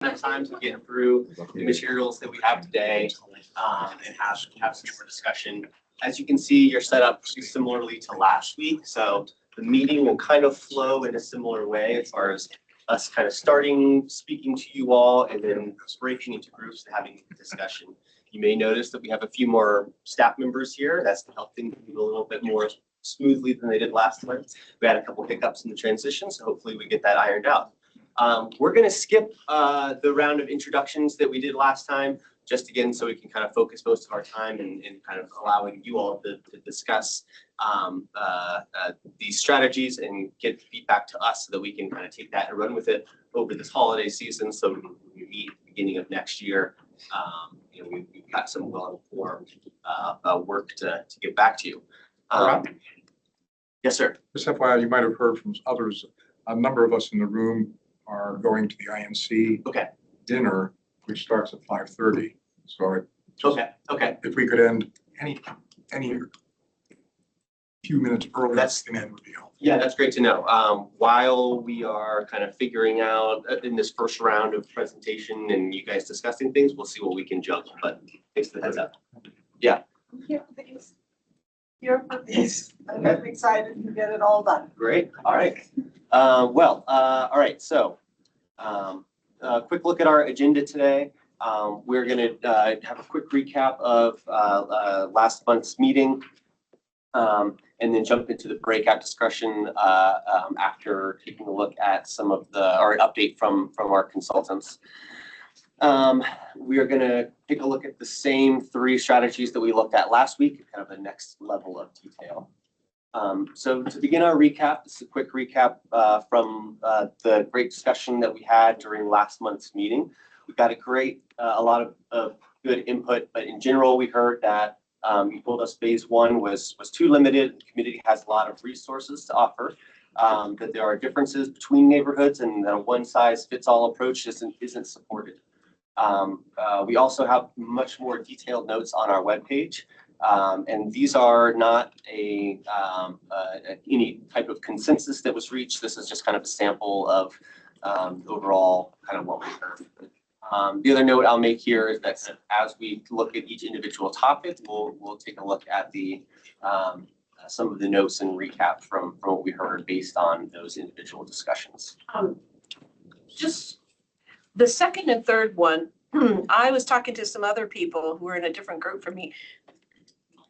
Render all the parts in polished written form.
enough time to get through the materials that we have today and have some more discussion. As you can see, you're set up similarly to last week, so the meeting will kind of flow in a similar way as far as us kind of speaking to you all, and then breaking into groups and having a discussion. You may notice that we have a few more staff members here. That's to help things move a little bit more smoothly than they did last time. We had a couple hiccups in the transition, so hopefully we get that ironed out. We're going to skip the round of introductions that we did last time, just again so we can kind of focus most of our time in kind of allowing you all to discuss these strategies and get feedback to us so that we can kind of take that and run with it over this holiday season. So when we meet at the beginning of next year, we've got some well-informed work to get back to you. Yes, sir. Just FYI, you might have heard from others, a number of us in the room are going to the INC dinner, which starts at 5:30. So if we could end any few minutes earlier, that's an end would be helpful. Yeah, that's great to know. While we are kind of figuring out in this first round of presentation and you guys discussing things, we'll see what we can juggle. But thanks for the heads up. Yeah. Here for these. I'm excited to get it all done. Great. All right. All right. So, a quick look at our agenda today. We're going to have a quick recap of last month's meeting, and then jump into the breakout discussion after taking a look at some of our update from our consultants. We are going to take a look at the same 3 strategies that we looked at last week, kind of the next level of detail. So to begin our recap, this is a quick recap from the great discussion that we had during last month's meeting. We got a lot of good input, but in general, we heard that you told us phase 1 was too limited. The community has a lot of resources to offer, that there are differences between neighborhoods, and that a one-size-fits-all approach isn't supported. We also have much more detailed notes on our webpage, and these are not any type of consensus that was reached. This is just kind of a sample of overall kind of what we heard. The other note I'll make here is that as we look at each individual topic, we'll take a look at some of the notes and recap from what we heard based on those individual discussions. Just the second and third one, I was talking to some other people who were in a different group from me.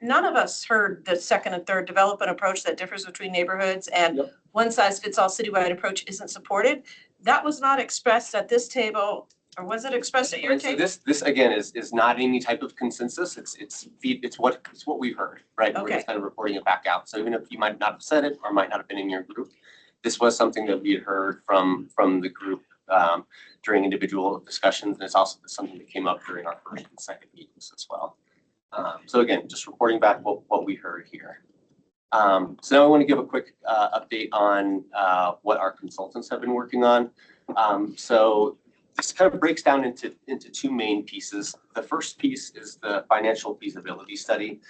None of us heard the second and third development approach that differs between neighborhoods and one size fits all citywide approach isn't supported. That was not expressed at this table, or was it expressed at your table? This again is not any type of consensus. It's what we've heard, right? Okay. We're just kind of reporting it back out. So even if you might not have said it or might not have been in your group, this was something that we had heard from the group during individual discussions, and it's also something that came up during our first and second meetings as well. So again, just reporting back what we heard here. So now I want to give a quick update on what our consultants have been working on. So this kind of breaks down into 2 main pieces. The first piece is the financial feasibility study.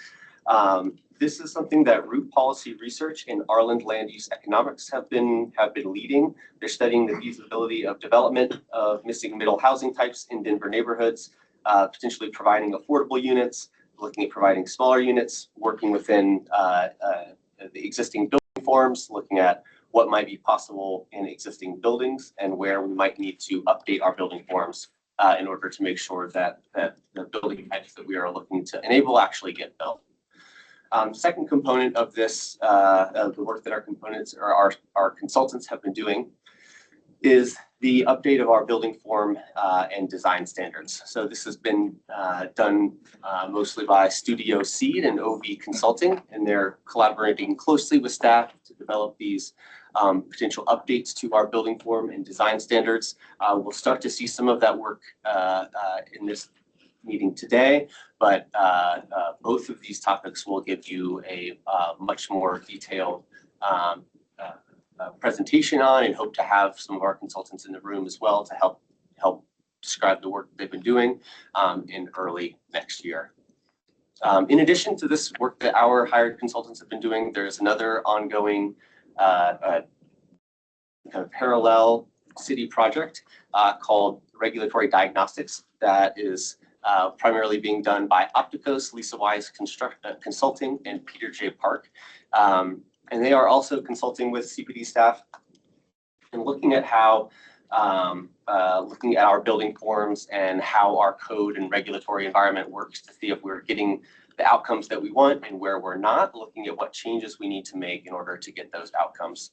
This is something that Root Policy Research and Arland Land Use Economics have been leading. They're studying the feasibility of development of missing middle housing types in Denver neighborhoods, potentially providing affordable units, looking at providing smaller units, working within the existing building forms, looking at what might be possible in existing buildings and where we might need to update our building forms in order to make sure that the building types that we are looking to enable actually get built. Second component of this, of the work that our consultants have been doing, is the update of our building form and design standards. So this has been done mostly by Studio Seed and OV Consulting, and they're collaborating closely with staff to develop these potential updates to our building form and design standards. We'll start to see some of that work in this meeting today, but both of these topics will give you a much more detailed presentation on, and hope to have some of our consultants in the room as well to help describe the work they've been doing in early next year. In addition to this work that our hired consultants have been doing, there's another ongoing kind of parallel city project called Regulatory Diagnostics that is primarily being done by Opticos, Lisa Wise Consulting, and Peter J. Park. And they are also consulting with CPD staff and looking at how, looking at our building forms and how our code and regulatory environment works to see if we're getting the outcomes that we want and where we're not, looking at what changes we need to make in order to get those outcomes.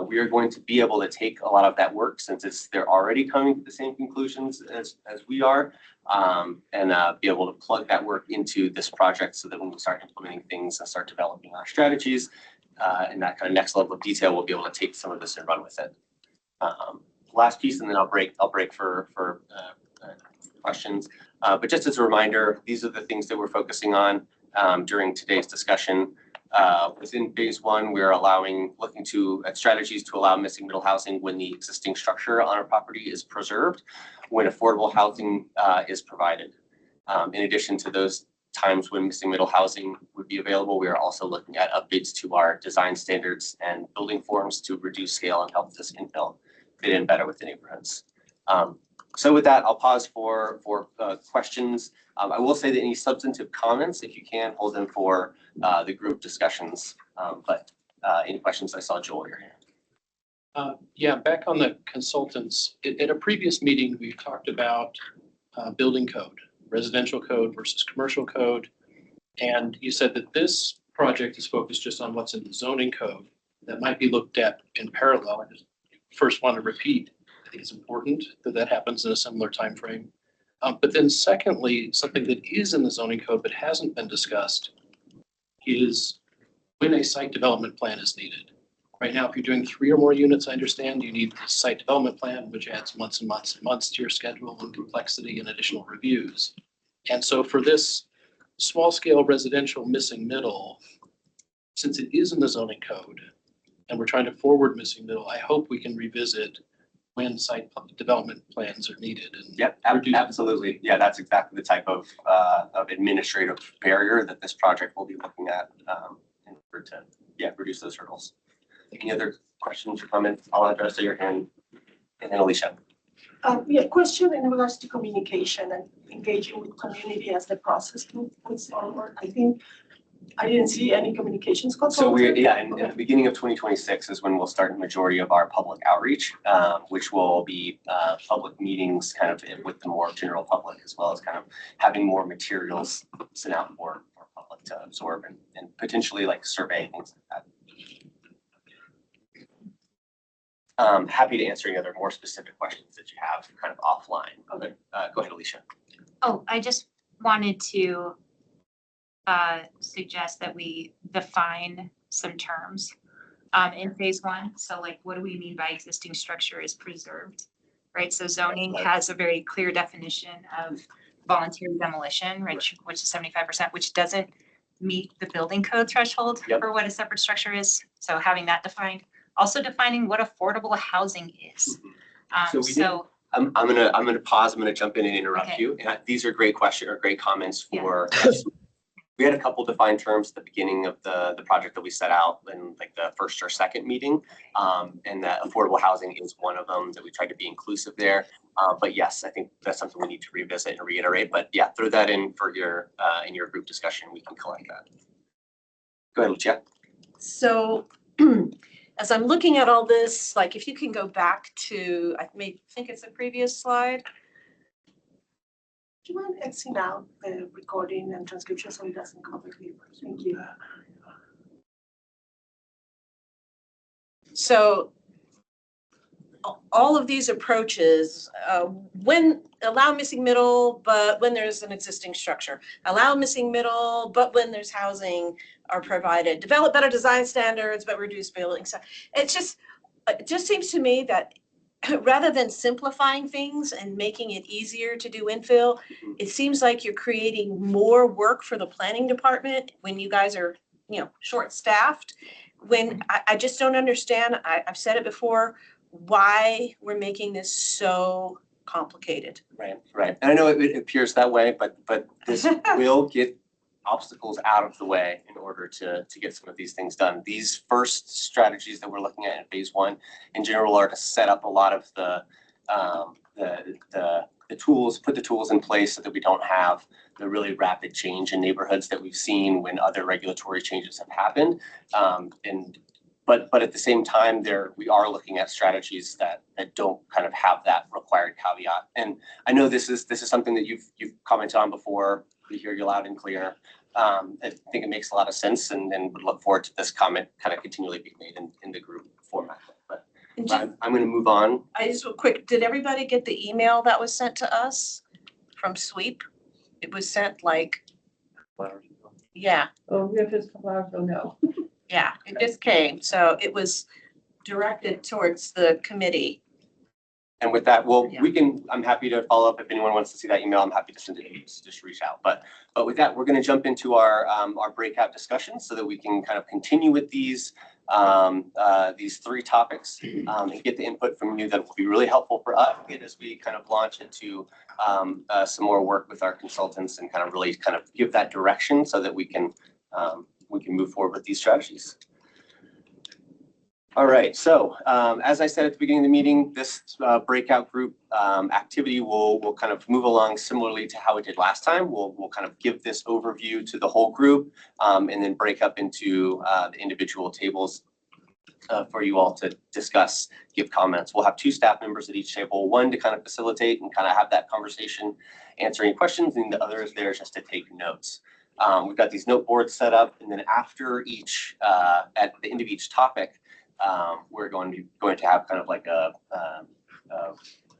We are going to be able to take a lot of that work since they're already coming to the same conclusions as we are, and be able to plug that work into this project so that when we start implementing things and start developing our strategies and that kind of next level of detail, we'll be able to take some of this and run with it. Last piece, and then I'll break for questions. But just as a reminder, these are the things that we're focusing on during today's discussion. Within phase one, we're looking at strategies to allow missing middle housing when the existing structure on our property is preserved, when affordable housing is provided. In addition to those times when missing middle housing would be available, we are also looking at updates to our design standards and building forms to reduce scale and help this infill fit in better with the neighborhoods. So with that, I'll pause for questions. I will say that any substantive comments, if you can, hold them for the group discussions. But any questions? I saw Joel your hand. Yeah, back on the consultants, at a previous meeting, we talked about building code, residential code versus commercial code. And you said that this project is focused just on what's in the zoning code that might be looked at in parallel. I just first want to repeat, I think it's important that that happens in a similar time frame. But then secondly, something that is in the zoning code but hasn't been discussed is when a site development plan is needed. Right now, if you're doing 3 or more units, I understand you need the site development plan, which adds months and months and months to your schedule and complexity and additional reviews. And so for this small scale residential missing middle, since it is in the zoning code and we're trying to forward missing middle, I hope we can revisit when site development plans are needed. And yep, absolutely. Yeah, that's exactly the type of administrative barrier that this project will be looking at in order to reduce those hurdles. Any other questions or comments? I'll address your hand, and then Alicia. Question in regards to communication and engaging with community as the process moves forward. I think I didn't see any communications consultant. So in the beginning of 2026 is when we'll start the majority of our public outreach, which will be public meetings kind of with the more general public, as well as kind of having more materials sent out for public to absorb and potentially like survey things like that. Happy to answer any other more specific questions that you have kind of offline. Okay. Go ahead, Alicia. Oh, I just wanted to suggest that we define some terms in phase one. So like, what do we mean by existing structure is preserved, right? So zoning has a very clear definition of voluntary demolition, which is 75%, which doesn't meet the building code threshold for what a separate structure is. So having that defined, also defining what affordable housing is. I'm gonna pause. I'm gonna jump in and interrupt you. And these are great questions or great comments for. We had a couple defined terms at the beginning of the project that we set out in like the first or second meeting, and that affordable housing is one of them that we tried to be inclusive there. But yes, I think that's something we need to revisit and reiterate. But yeah, throw that in for your in your group discussion. We can collect that. Go ahead, Lucia. So as I'm looking at all this, like if you can go back to, I think it's the previous slide. Do you mind Xing out the recording and transcription so it doesn't cover the Thank you. So all of these approaches, when allow missing middle, but when there's an existing structure, allow missing middle, but when there's housing are provided, develop better design standards, but reduce building. So it just seems to me that rather than simplifying things and making it easier to do infill, it seems like you're creating more work for the planning department when you guys are, short-staffed. When I just don't understand, I've said it before, why we're making this so complicated. Right. And I know it appears that way, but this will get obstacles out of the way in order to get some of these things done. These first strategies that we're looking at in phase one in general are to set up a lot of the tools, put the tools in place so that we don't have the really rapid change in neighborhoods that we've seen when other regulatory changes have happened. But at the same time, we are looking at strategies that don't kind of have that required caveat. And I know this is something that you've commented on before. We hear you loud and clear. I think it makes a lot of sense, and would look forward to this comment kind of continually being made in the group format. But I'm going to move on. I just quick, did everybody get the email that was sent to us from Sweep? It was sent like, yeah, Oh, if it's a couple hours ago, no. yeah, it just came. So it was directed towards the committee. And with that, well, Yeah. I'm happy to follow up if anyone wants to see that email. I'm happy to send it to you, so just reach out. But with that, we're going to jump into our breakout discussion so that we can kind of continue with these three topics and get the input from you that will be really helpful for us as we kind of launch into some more work with our consultants and kind of really kind of give that direction so that we can move forward with these strategies. All right, so as I said at the beginning of the meeting, this breakout group activity will kind of move along similarly to how it did last time. We'll kind of give this overview to the whole group and then break up into the individual tables for you all to discuss, give comments. We'll have 2 staff members at each table, one to kind of facilitate and kind of have that conversation, answer any questions, and the other is there just to take notes. We've got these note boards set up, and then after each, at the end of each topic, we're going to have kind of like a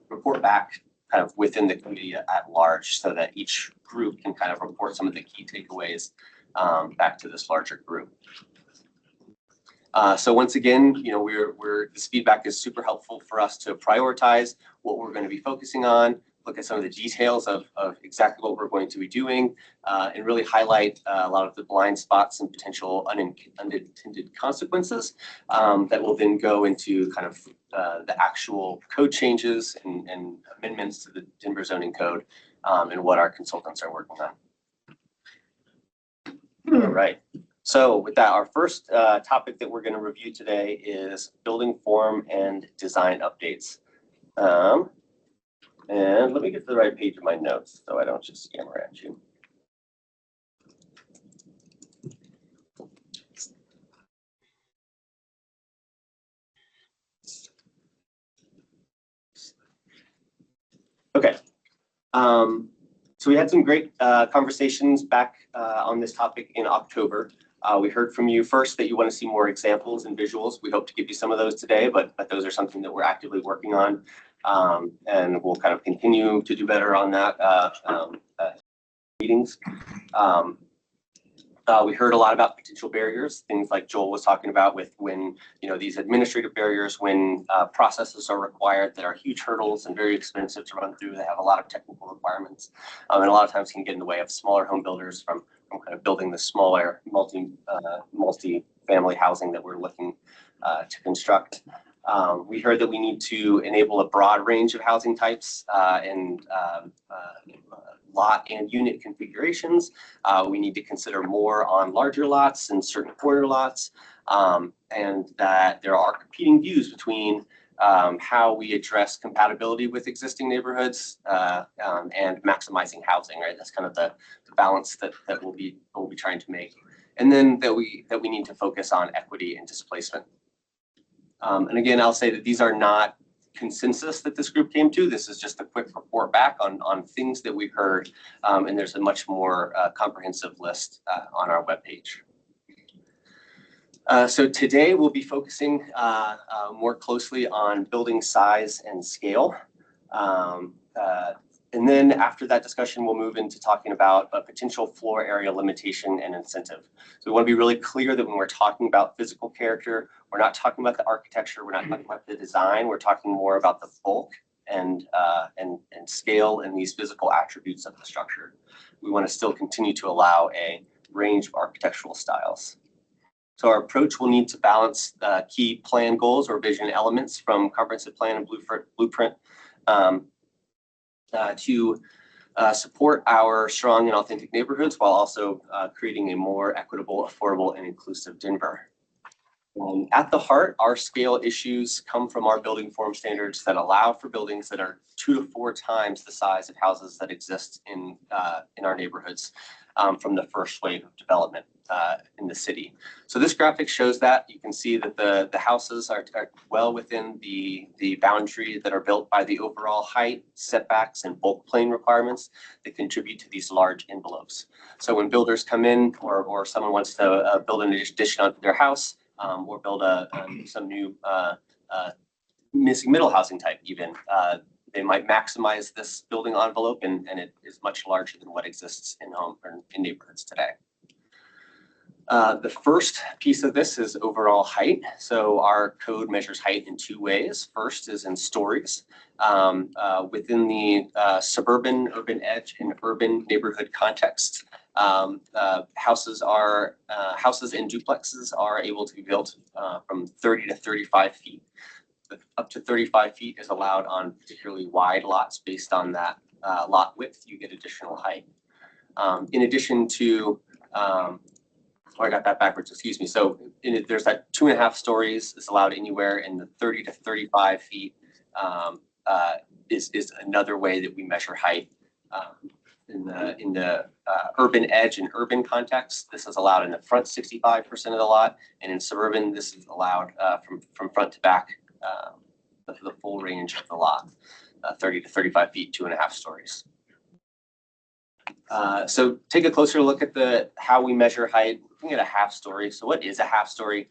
report back kind of within the committee at large so that each group can kind of report some of the key takeaways back to this larger group. So once again, you know, this feedback is super helpful for us to prioritize what we're going to be focusing on, look at some of the details of exactly what we're going to be doing, and really highlight a lot of the blind spots and potential unintended consequences that will then go into kind of the actual code changes and amendments to the Denver zoning code and what our consultants are working on. All right. So with that, our first topic that we're going to review today is building form and design updates. And let me get to the right page of my notes so I don't just yammer at you. Okay. So we had some great conversations back on this topic in October. We heard from you first that you want to see more examples and visuals. We hope to give you some of those today, but those are something that we're actively working on. And we'll kind of continue to do better on that meetings. We heard a lot about potential barriers, things like Joel was talking about with when, you know, these administrative barriers, when processes are required that are huge hurdles and very expensive to run through. They have a lot of technical requirements and a lot of times can get in the way of smaller home builders from kind of building the smaller multi-family housing that we're looking to construct. We heard that we need to enable a broad range of housing types and lot and unit configurations. We need to consider more on larger lots and certain corner lots, and that there are competing views between how we address compatibility with existing neighborhoods and maximizing housing, right? That's kind of the balance that we'll be trying to make. And then that we need to focus on equity and displacement. And again, I'll say that these are not consensus that this group came to. This is just a quick report back on things that we heard. And there's a much more comprehensive list on our webpage. So today we'll be focusing more closely on building size and scale. And then after that discussion, we'll move into talking about a potential floor area limitation and incentive. So we want to be really clear that when we're talking about physical character, we're not talking about the architecture, we're not talking about the design, we're talking more about the bulk and scale and these physical attributes of the structure. We want to still continue to allow a range of architectural styles. So our approach will need to balance key plan goals or vision elements from comprehensive plan and blueprint to support our strong and authentic neighborhoods while also creating a more equitable, affordable, and inclusive Denver. At the heart, our scale issues come from our building form standards that allow for buildings that are 2 to 4 times the size of houses that exist in our neighborhoods from the first wave of development in the city. So this graphic shows that. You can see that the houses are well within the boundary that are built by the overall height, setbacks, and bulk plane requirements that contribute to these large envelopes. So when builders come in or someone wants to build an addition onto their house, or build some new missing middle housing type even. They might maximize this building envelope and it is much larger than what exists in neighborhoods today. The first piece of this is overall height. So our code measures height in 2 ways. First is in stories. Within the suburban, urban edge, and urban neighborhood context, houses and duplexes are able to be built from 30 to 35 feet. Up to 35 feet is allowed on particularly wide lots. Based on that lot width, you get additional height. In addition to, I got that backwards, excuse me. So there's that 2.5 stories is allowed anywhere, and the 30 to 35 feet is another way that we measure height. In the urban edge and urban context, this is allowed in the front 65% of the lot, and in suburban, this is allowed from front to back, the full range of the lot, 30 to 35 feet, 2.5 stories. So take a closer look at how we measure height. Looking at a half story. So what is a half story?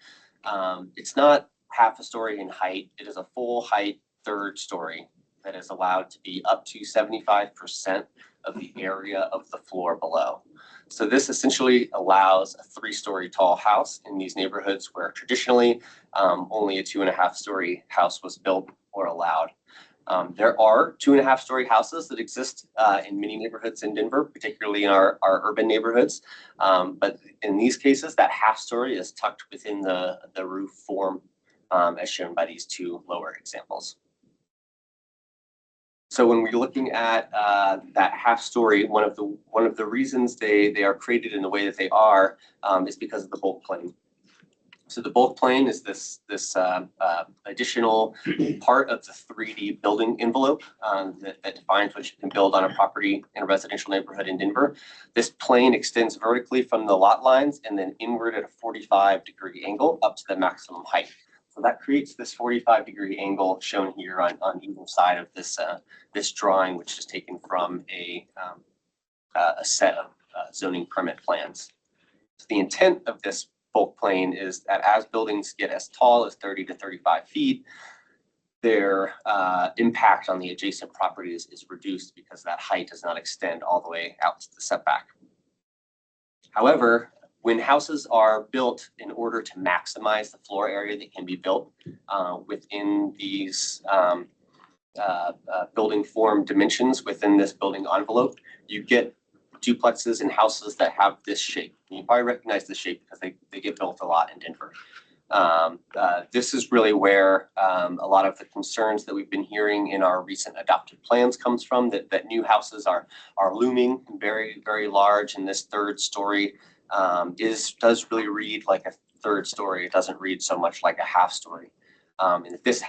It's not half a story in height. It is a full height 3rd story that is allowed to be up to 75% of the area of the floor below. So this essentially allows a 3-story tall house in these neighborhoods where traditionally only a 2.5-story house was built or allowed. There are 2.5-story houses that exist in many neighborhoods in Denver, particularly in our urban neighborhoods. But in these cases, that half story is tucked within the roof form, as shown by these 2 lower examples. So when we're looking at that half story, one of the reasons they are created in the way that they are is because of the bulk plane. So the bulk plane is this additional part of the 3D building envelope that defines what you can build on a property in a residential neighborhood in Denver. This plane extends vertically from the lot lines and then inward at a 45-degree angle up to the maximum height. So that creates this 45-degree angle shown here on either side of this drawing, which is taken from a set of zoning permit plans. So the intent of this bulk plane is that as buildings get as tall as 30 to 35 feet, their impact on the adjacent properties is reduced because that height does not extend all the way out to the setback. However, when houses are built in order to maximize the floor area that can be built within these building form dimensions within this building envelope, you get duplexes and houses that have this shape. You probably recognize this shape because they get built a lot in Denver. This is really where a lot of the concerns that we've been hearing in our recent adopted plans comes from, that new houses are looming very, very large, and this 3rd story does really read like a 3rd story. It doesn't read so much like a half story. And this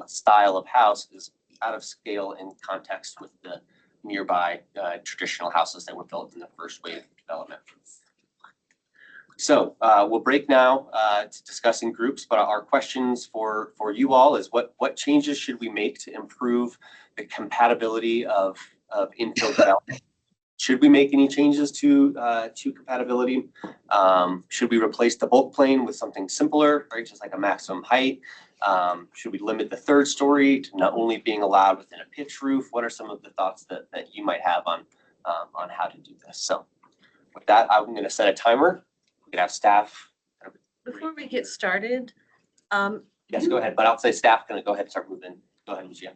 style of house is out of scale in context with the nearby traditional houses that were built in the first wave of development. So we'll break now to discussing groups, but our questions for you all is what changes should we make to improve the compatibility of infill development? Should we make any changes to compatibility? Should we replace the bulk plane with something simpler, right? Just like a maximum height? Should we limit the 3rd story to not only being allowed within a pitch roof? What are some of the thoughts that you might have on how to do this? So with that, I'm going to set a timer. We can have staff. Before we get started, Yes, go ahead. But I'll say staff going to go ahead and start moving. Go ahead, Lucia.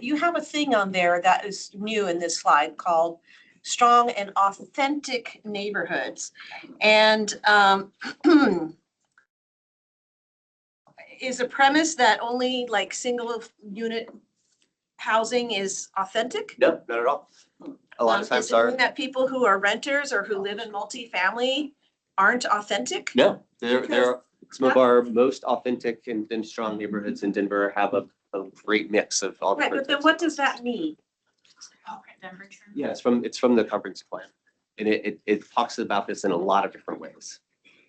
you have a thing on there that is new in this slide called strong and authentic neighborhoods. And is a premise that only like single unit housing is authentic? No, not at all. A lot of times Does it mean are, that people who are renters or who live in multifamily aren't authentic? no, there are, some of our most authentic and strong neighborhoods in Denver have a great mix of all Right, different but then types what of does houses. that mean? Yeah, it's from the comprehensive plan. And it talks about this in a lot of different ways.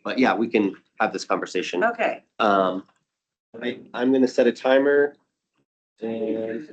But yeah, we can have this conversation. Okay. I'm gonna set a timer. And.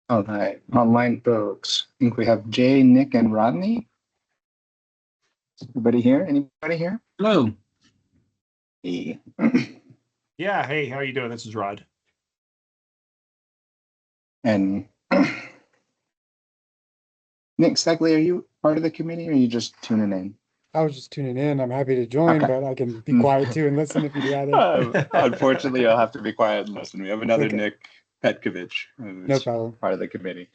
All right, online folks. I think we have Jay, Nick, and Rodney. Everybody here? Anybody here? Hello. Hey. Yeah, hey, how are you doing? This is Rod. And Nick Stegley, are you part of the committee or are you just tuning in? I was just tuning in. I'm happy to join, Okay. but I can be quiet too and listen if you'd rather. Unfortunately, you'll have to be quiet and listen. We have another Okay. Nick Petkovich, No who's problem. part of the committee.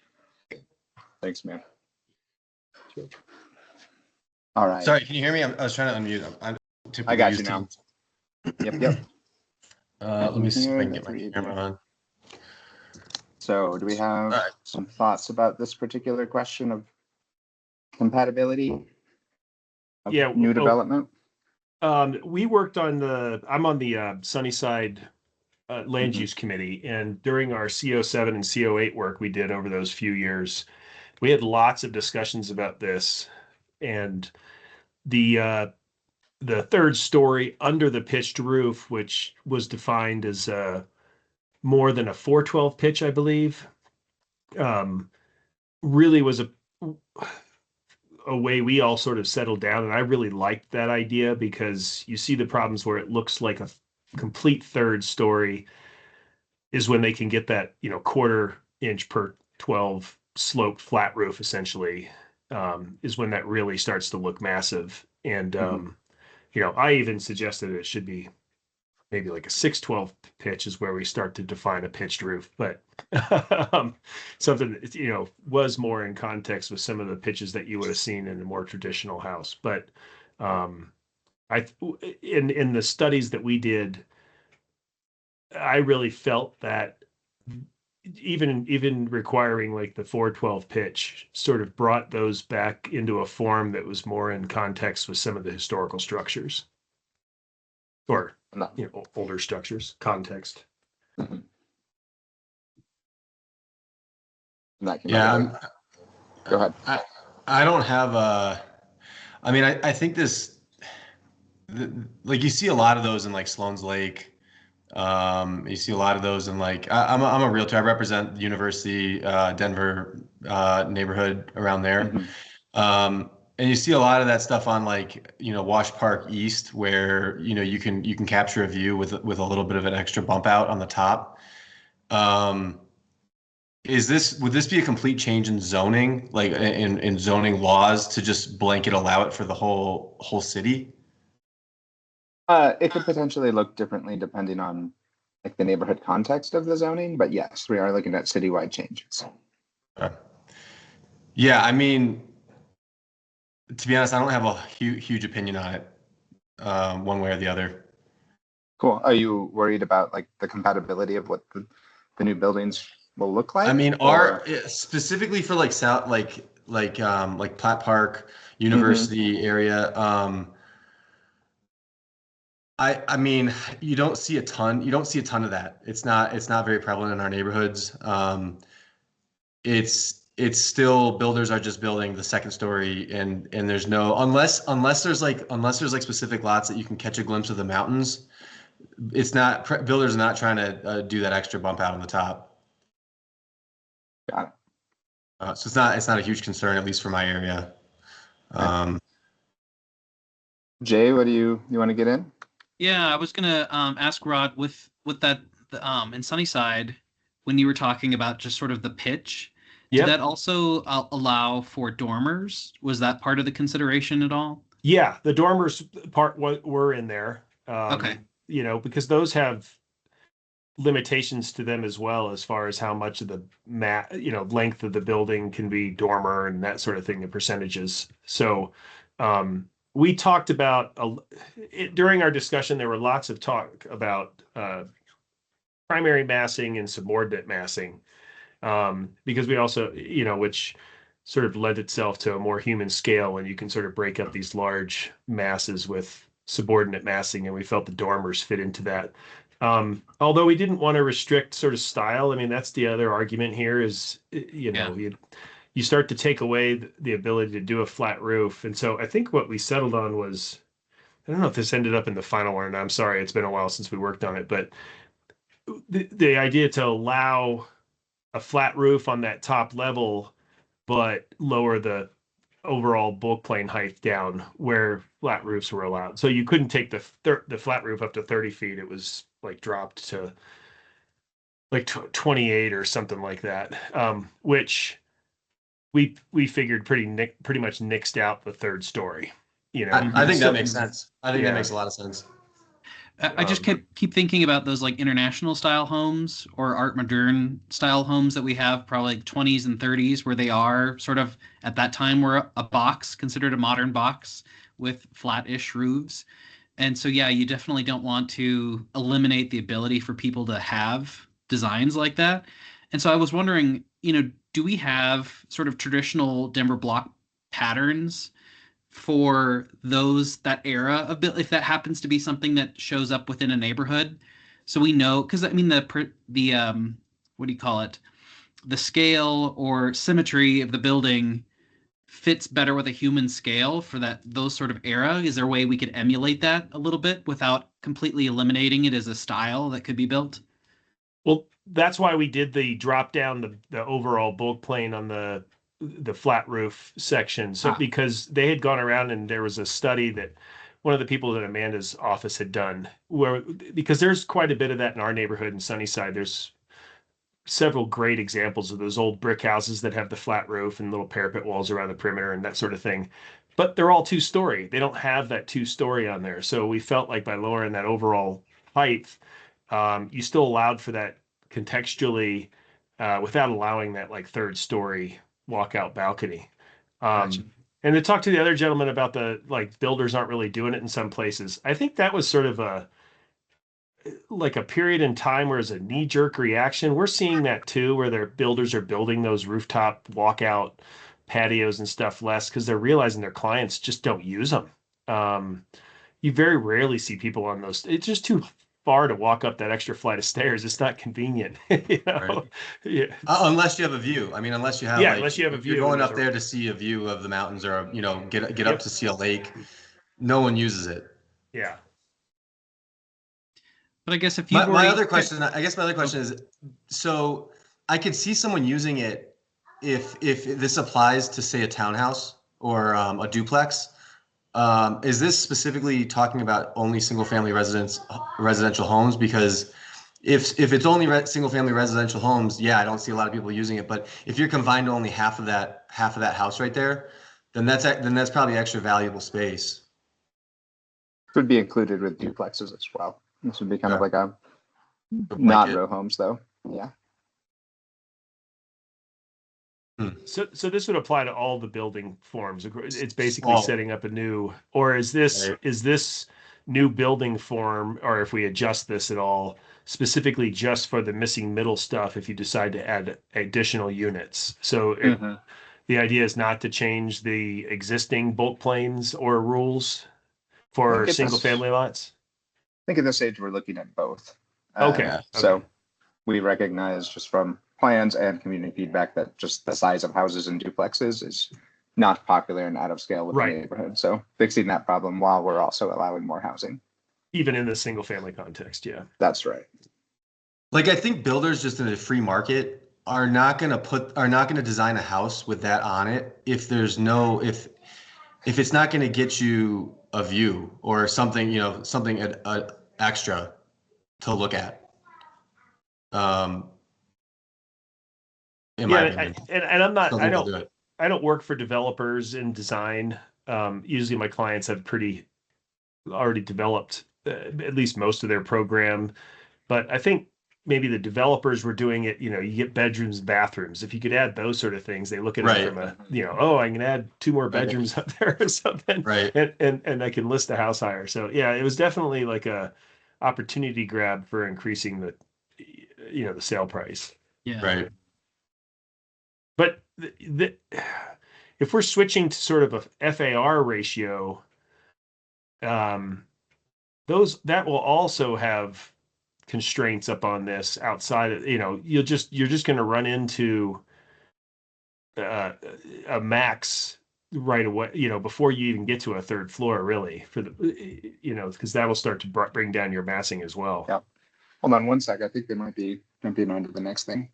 Thanks, man. Sure. All right. Sorry, can you hear me? I was trying to unmute. I'm I got you now. Yep. Let me see if I can get my Here, camera on. So do we have All right. some thoughts about this particular question of compatibility? Of Yeah, new oh, development? We worked on I'm on the Sunnyside Land Mhm. Use Committee, and during our CO7 and CO8 work we did over those few years, we had lots of discussions about this, and the third story under the pitched roof, which was defined as more than a 412 pitch, I believe, really was a way we all sort of settled down. And I really liked that idea because you see the problems where it looks like a complete third story is when they can get that, 1/4 inch per 12 sloped flat roof, essentially, is when that really starts to look massive. And, I even suggested it should be maybe like a 612 pitch is where we start to define a pitched roof, but something that, was more in context with some of the pitches that you would have seen in a more traditional house. But in the studies that we did, I really felt that even requiring like the 412 pitch sort of brought those back into a form that was more in context with some of the historical structures or No. older structures context. Mhm. That came Yeah, out. Go ahead. I don't have I mean, I think like you see a lot of those in like Sloan's Lake. You see a lot of those in like, I'm a realtor. I represent the University, Denver, neighborhood around there. Mhm. And you see a lot of that stuff on like, Wash Park East where, you can capture a view with a little bit of an extra bump out on the top. Would this be a complete change in zoning, like in zoning laws to just blanket allow it for the whole city? It could potentially look differently depending on like the neighborhood context of the zoning, but yes, we are looking at citywide changes. Yeah, I mean, to be honest, I don't have a huge opinion on it, one way or the other. Cool. Are you worried about like the compatibility of what the new buildings will look like? I mean, or- specifically for like South, like Platt Park University area. I mean, you don't see a ton of that. It's not very prevalent in our neighborhoods. It's still builders are just building the second story and there's no, unless there's like specific lots that you can catch a glimpse of the mountains. It's not, builders are not trying to do that extra bump out on the top. Got it. So it's not a huge concern, at least for my area. Jay, what do you want to get in? Yeah, I was gonna ask Rod with that in Sunnyside, when you were talking about just sort of the pitch, did Yep. that also allow for dormers? Was that part of the consideration at all? Yeah, the dormers part were in there. Okay. You know, because those have limitations to them as well, as far as how much of the length of the building can be dormer and that sort of thing, the percentages. So we talked about during our discussion, there were lots of talk about primary massing and subordinate massing, because we also, which sort of led itself to a more human scale when you can sort of break up these large masses with subordinate massing, and we felt the dormers fit into that. Although we didn't want to restrict sort of style. I mean, that's the other argument here is, you start to take away the ability to do a flat roof. And so I think what we settled on was, I don't know if this ended up in the final one. I'm sorry, it's been a while since we worked on it, but the idea to allow a flat roof on that top level, but lower the overall bulk plane height down where flat roofs were allowed. So you couldn't take the flat roof up to 30 feet. It was like dropped to like 28 or something like that, which we figured pretty much nixed out the third story. I think So- that makes sense. I think Yeah. that makes a lot of sense. I just keep thinking about those like international style homes or art moderne style homes that we have, probably like 20s and 30s, where they are sort of at that time were a box, considered a modern box with flat-ish roofs. And so, yeah, you definitely don't want to eliminate the ability for people to have designs like that. And so I was wondering, do we have sort of traditional Denver block patterns for that era of if that happens to be something that shows up within a neighborhood, so we know? Because I mean the what do you call it, the scale or symmetry of the building fits better with a human scale for those sort of era. Is there a way we could emulate that a little bit without completely eliminating it as a style that could be built? Well, that's why we did the drop down the overall bulk plane on the flat roof section. So because they had gone around and there was a study that one of the people at Amanda's office had done, because there's quite a bit of that in our neighborhood in Sunnyside. There's several great examples of those old brick houses that have the flat roof and little parapet walls around the perimeter and that sort of thing. But they're all 2-story. They don't have that 2-story on there. So we felt like by lowering that overall height, you still allowed for that contextually, without allowing that like 3rd-story walkout balcony. Gotcha. And to talk to the other gentleman about the like builders aren't really doing it in some places. I think that was sort of a period in time where it's a knee-jerk reaction. We're seeing that too, where their builders are building those rooftop walkout patios and stuff less because they're realizing their clients just don't use them. You very rarely see people on those. It's just too far to walk up that extra flight of stairs. It's not convenient. Right. Yeah. Unless you have a view. I mean, unless you have unless you have a if you're view. going up there to see a view of the mountains or get up to see a lake, no one uses it. Yeah. But I guess if My other question is, so I could see someone using it if this applies to, say, a townhouse or a duplex. Is this specifically talking about only single-family residential homes? Because if it's only single-family residential homes, yeah, I don't see a lot of people using it. But if you're confined to only half of that house right there, then that's probably extra valuable space. Could be included with duplexes as well. This would be kind of like a Like not it. row homes though. Yeah. So this would apply to all the building forms. It's basically setting up a new, or is this new building form, or if we adjust this at all, specifically just for the missing middle stuff if you decide to add additional units? So the idea is not to change the existing bulk planes or rules for single family lots? I think at this stage we're looking at both. Okay. So we recognize just from plans and community feedback that just the size of houses and duplexes is not popular and out of scale with the neighborhood. So fixing that problem while we're also allowing more housing. Even in the single family context, yeah. That's right. Like, I think builders just in a free market are not going to design a house with that on it if it's not going to get you a view or something, something extra to look at. In my opinion. And I'm not, Still think they'll do it. I don't work for developers in design. Usually my clients have pretty already developed at least most of their program. But I think maybe the developers were doing it, you get bedrooms, bathrooms. If you could add those sort of things, they look at it from a, oh, I can add 2 more bedrooms up there or something. Right. And I can list a house higher. So yeah, it was definitely like a opportunity grab for increasing the sale price. Yeah. Right. But if we're switching to sort of a FAR ratio, that will also have constraints up on this outside of, you're just going to run into a max right away, before you even get to a 3rd floor, really, for the, because that will start to bring down your massing as well. Yeah. Hold on one sec. I think they might be jumping on to the next thing.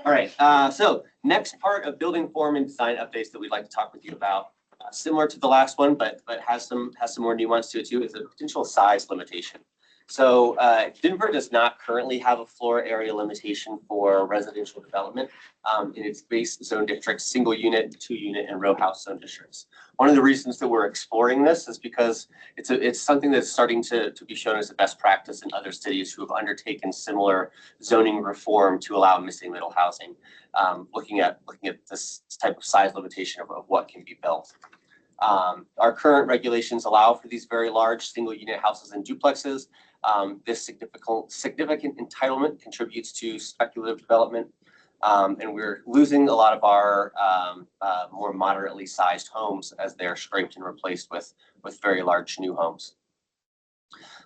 All right, so next part of building form and design updates that we'd like to talk with you about, similar to the last one, but has some more nuance to it too, is a potential size limitation. So Denver does not currently have a floor area limitation for residential development in its base zone districts, single unit, 2-unit, and row house zone districts. One of the reasons that we're exploring this is because it's something that's starting to be shown as a best practice in other cities who have undertaken similar zoning reform to allow missing middle housing, looking at this type of size limitation of what can be built. Our current regulations allow for these very large single unit houses and duplexes. This significant entitlement contributes to speculative development, and we're losing a lot of our more moderately sized homes as they're scraped and replaced with very large new homes.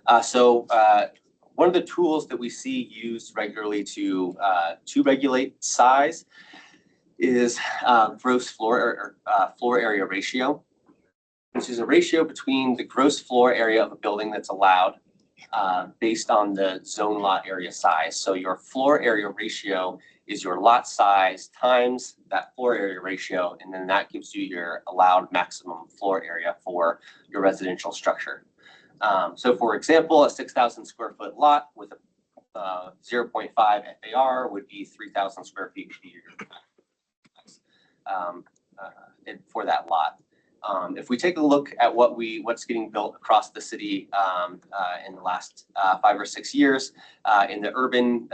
One of the tools that we see used regularly to regulate size is gross floor area ratio, which is a ratio between the gross floor area of a building that's allowed based on the zone lot area size. So your floor area ratio is your lot size times that floor area ratio, and then that gives you your allowed maximum floor area for your residential structure. So for example, a 6,000 square foot lot with a 0.5 FAR would be 3,000 square feet for that lot. If we take a look at what's getting built across the city in the last 5 or 6 years, in the urban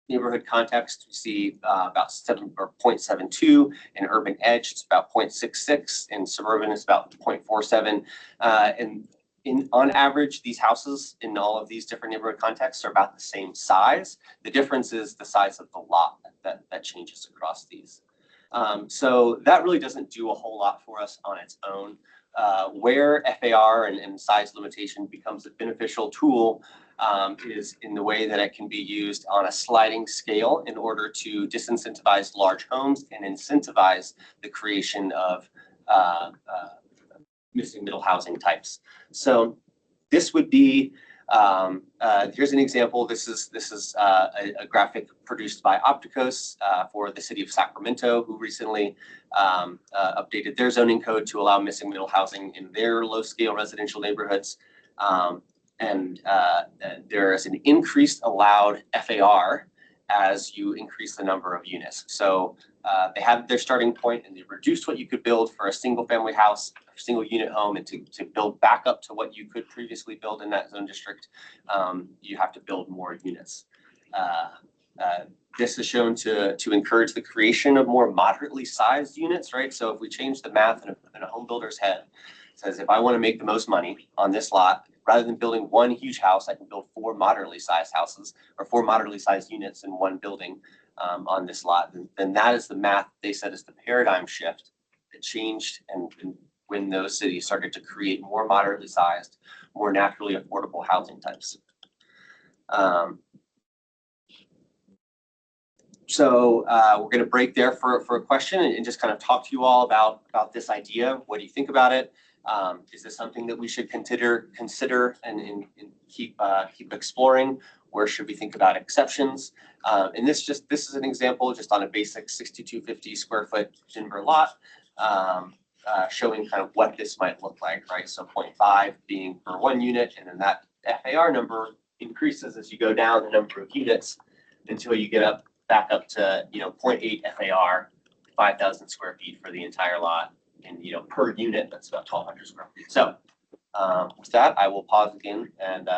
neighborhood context, we see about 0.72. In urban edge, it's about 0.66. In suburban, it's about 0.47. And on average, these houses in all of these different neighborhood contexts are about the same size. The difference is the size of the lot that changes across these. So that really doesn't do a whole lot for us on its own. Where FAR and size limitation becomes a beneficial tool is in the way that it can be used on a sliding scale in order to disincentivize large homes and incentivize the creation of missing middle housing types. So this would be, here's an example. This is a graphic produced by Opticos for the city of Sacramento, who recently updated their zoning code to allow missing middle housing in their low-scale residential neighborhoods. And there is an increased allowed FAR as you increase the number of units. So they have their starting point and they reduced what you could build for a single family house, a single unit home, and to build back up to what you could previously build in that zone district, you have to build more units. This is shown to encourage the creation of more moderately sized units, right? So if we change the math in a home builder's head, it says if I want to make the most money on this lot, rather than building one huge house, I can build 4 moderately sized houses or 4 moderately sized units in one building on this lot. Then that is the math they said is the paradigm shift that changed and when those cities started to create more moderately sized, more naturally affordable housing types. So we're going to break there for a question and just kind of talk to you all about this idea. What do you think about it? Is this something that we should consider and keep exploring? Where should we think about exceptions? And this is an example just on a basic 6250 square foot Denver lot, showing kind of what this might look like, right? So 0.5 being for one unit, and then that FAR number increases as you go down the number of units until you get back up to 0.8 FAR, 5,000 square feet for the entire lot, and per unit that's about 1,200 square feet. So with that, I will pause again and.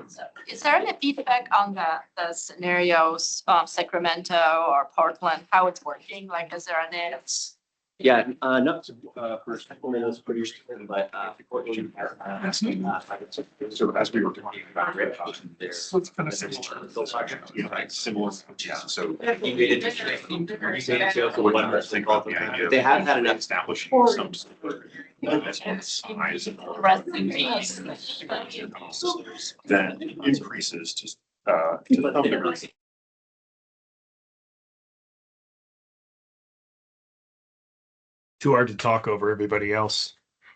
So is there any feedback on the scenarios of Sacramento or Portland, how it's working? Like, is there any? Yeah, not for Sacramento's pretty strong, but Portland has sort of as we were talking about. there. So it's kind of similar. Yeah, so. They have had enough establishing some. That increases to some degree. Too hard to talk over everybody else.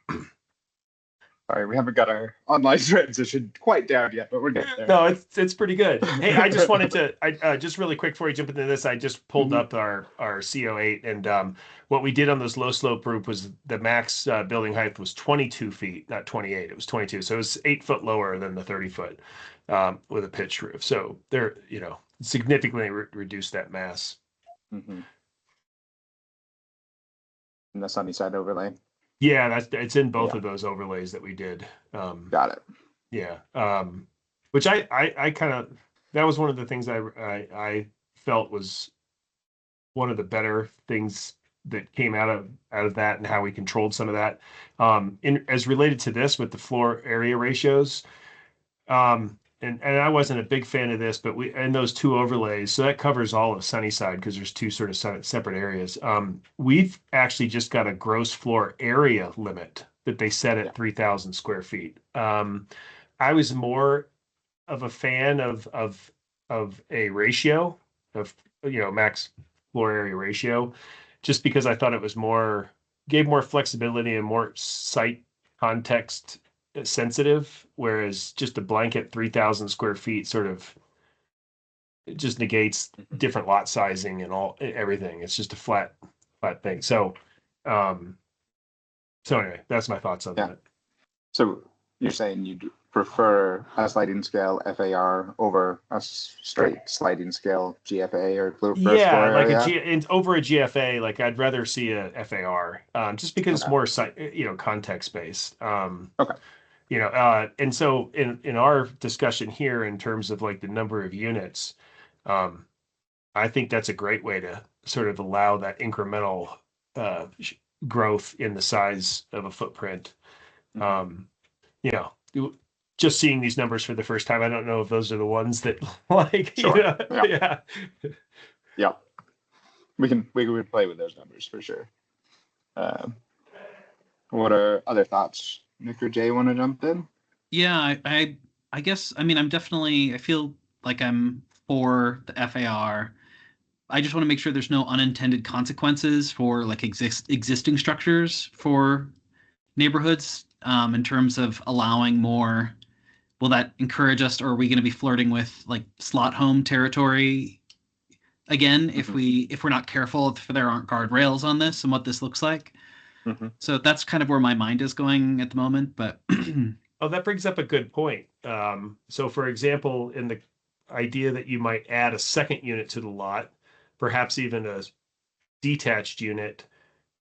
Sorry, we haven't got our online transition quite down yet, but we're getting there. No, it's pretty good. Hey, I just wanted to, just really quick before you jump into this, I just pulled up our CO8, and what we did on this low slope group was the max building height was 22 feet, not 28. It was 22, so it was 8 foot lower than the 30 foot with a pitched roof. So they're significantly reduced that mass. Mm-hmm. And the Sunnyside overlay. Yeah, it's in both of those overlays that we did. Got it. Yeah. Which I kind of, that was one of the things I felt was one of the better things that came out of that, and how we controlled some of that. As related to this with the floor area ratios, and I wasn't a big fan of this, but and those two overlays, so that covers all of Sunnyside because there's two sort of separate areas. We've actually just got a gross floor area limit that they set at 3,000 square feet. I was more of a fan of a ratio of max floor area ratio, just because I thought it was gave more flexibility and more site context sensitive, whereas just a blanket 3,000 square feet sort of it just negates different lot sizing and everything. It's just a flat thing. So anyway, that's my thoughts on that. So you're saying you'd prefer a sliding scale FAR over a straight sliding scale GFA or gross floor area? Over a GFA, like I'd rather see a FAR, just because it's more context based. Okay. And so in our discussion here, in terms of like the number of units, I think that's a great way to sort of allow that incremental growth in the size of a footprint. Just seeing these numbers for the first time, I don't know if those are the ones that Sure. Yeah. Yeah. We can play with those numbers for sure. What are other thoughts? Nick or Jay want to jump in? Yeah, I guess, I feel like I'm for the FAR. I just want to make sure there's no unintended consequences for like existing structures for neighborhoods, in terms of allowing more. Will that encourage us, or are we going to be flirting with like slot home territory again if we're not careful, if there aren't guardrails on this and what this looks like? So that's kind of where my mind is going at the moment, but Oh, that brings up a good point. So for example, in the idea that you might add a second unit to the lot, perhaps even a detached unit,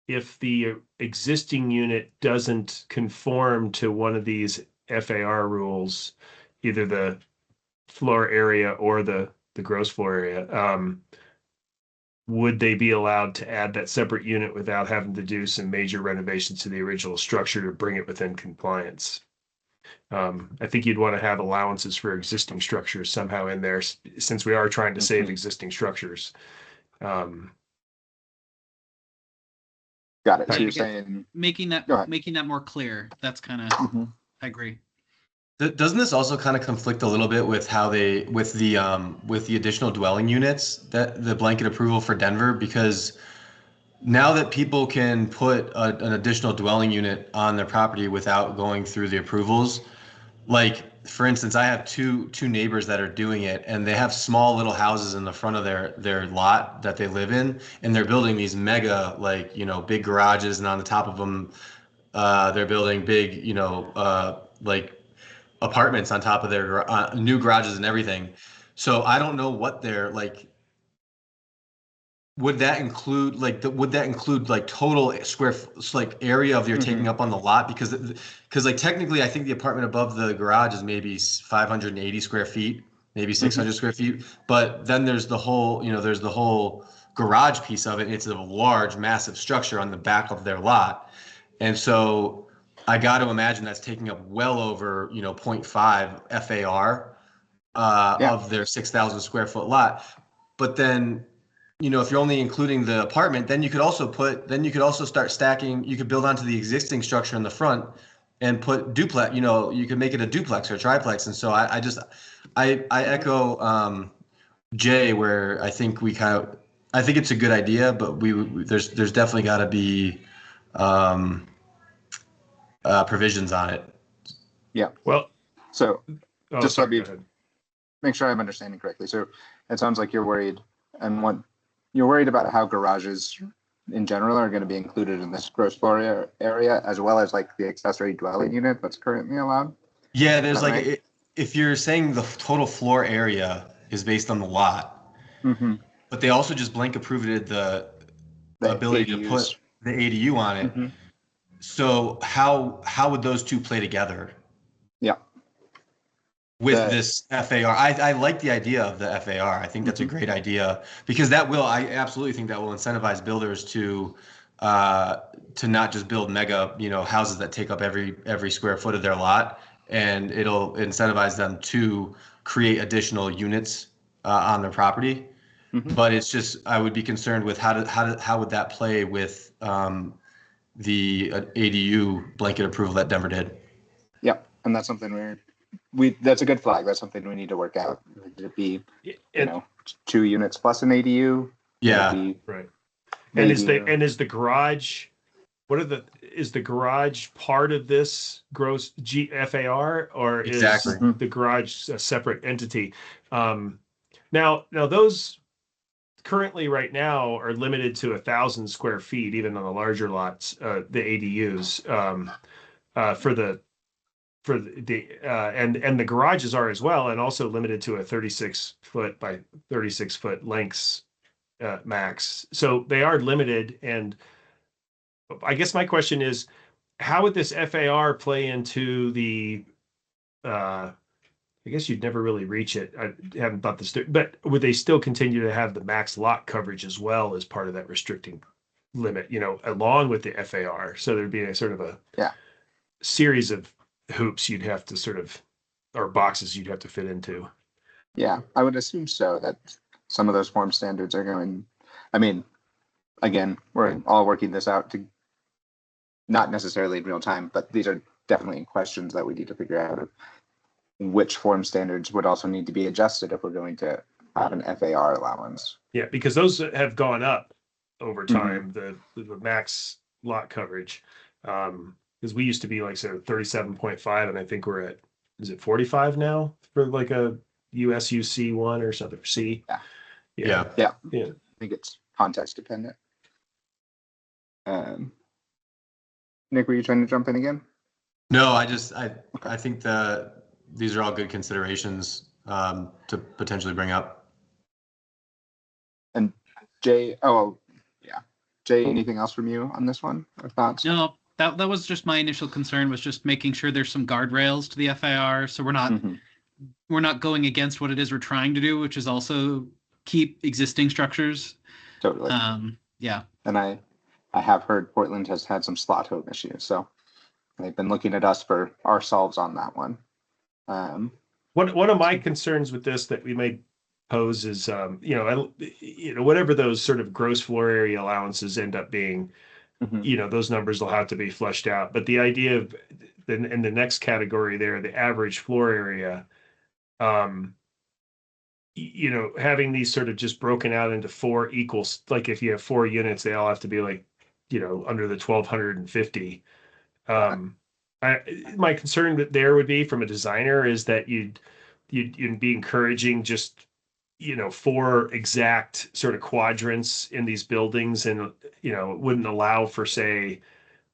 if the existing unit doesn't conform to one of these FAR rules, either the floor area or the gross floor area, would they be allowed to add that separate unit without having to do some major renovations to the original structure to bring it within compliance? I think you'd want to have allowances for existing structures somehow in there, since we are trying to save existing structures. Got it. So you're saying making that more clear. That's kind of, I agree. Doesn't this also kind of conflict a little bit with how with the additional dwelling units, that the blanket approval for Denver? Because now that people can put an additional dwelling unit on their property without going through the approvals, like for instance, I have two neighbors that are doing it, and they have small little houses in the front of their lot that they live in, and they're building these mega, like, big garages, and on the top of them, they're building big, like apartments on top of their new garages and everything. So I don't know what they're like. Would that include like total like area of you're taking up on the lot? Because like technically I think the apartment above the garage is maybe 580 square feet, maybe 600 square feet. But then there's the whole, there's the whole garage piece of it. It's a large, massive structure on the back of their lot. And so I got to imagine that's taking up well over, 0.5 FAR of their 6,000 square foot lot. But then, if you're only including the apartment, then you could also start stacking. You could build onto the existing structure in the front and put duplex. You could make it a duplex or a triplex. And so I echo Jay, where I think I think it's a good idea, but there's definitely got to be provisions on it. Yeah. Well, so just sorry, let me make sure I'm understanding correctly. So it sounds like you're worried, and you're worried about how garages in general are going to be included in this gross floor area, as well as like the accessory dwelling unit that's currently allowed. Yeah, there's like, if you're saying the total floor area is based on the lot, but they also just blank approved the ability ADUs. To put the ADU on it. So how would those two play together? Yeah. With this FAR, I like the idea of the FAR. I think that's a great idea, because I absolutely think that will incentivize builders to not just build mega, houses that take up every square foot of their lot, and it'll incentivize them to create additional units on their property. But it's just, I would be concerned with how would that play with the ADU blanket approval that Denver did. Yeah, and that's something that's a good flag. That's something we need to work out. Would it be, 2 units plus an ADU? Yeah. Right. And is the garage, is the garage part of this gross FAR, or is the garage a separate entity? Now those currently right now are limited to 1,000 square feet, even on the larger lots, the ADUs, and the garages are as well, and also limited to a 36 foot by 36 foot lengths max. So they are limited. And I guess my question is, how would this FAR play into the, I guess you'd never really reach it. I haven't thought this through, but would they still continue to have the max lot coverage as well as part of that restricting limit, along with the FAR? So there'd be a sort of a series of hoops you'd have to or boxes you'd have to fit into. Yeah, I would assume so, that some of those form standards are going, again, we're all working this out to not necessarily in real time, but these are definitely questions that we need to figure out. Which form standards would also need to be adjusted if we're going to have an FAR allowance. Yeah, because those have gone up over time, the max lot coverage. Because we used to be like 37.5, and I think we're at, is it 45 now for like a USUC 1 or something, C? Yeah. I think it's context dependent. Nick, were you trying to jump in again? No, I think these are all good considerations to potentially bring up. And Jay, Jay, anything else from you on this one or thoughts? No, that was just my initial concern, was just making sure there's some guardrails to the FAR, so we're not going against what it is we're trying to do, which is also keep existing structures. Totally. Yeah. And I have heard Portland has had some slot home issues, so they've been looking at us for our solves on that one. One of my concerns with this that we may pose is, whatever those sort of gross floor area allowances end up being, those numbers will have to be flushed out. But the idea of then in the next category there, the average floor area, you know, having these sort of just broken out into 4 equals, like if you have 4 units, they all have to be like, you know, under the 1,250. My concern that there would be from a designer is that you'd be encouraging just, you know, 4 exact sort of quadrants in these buildings, and, you know, it wouldn't allow for, say,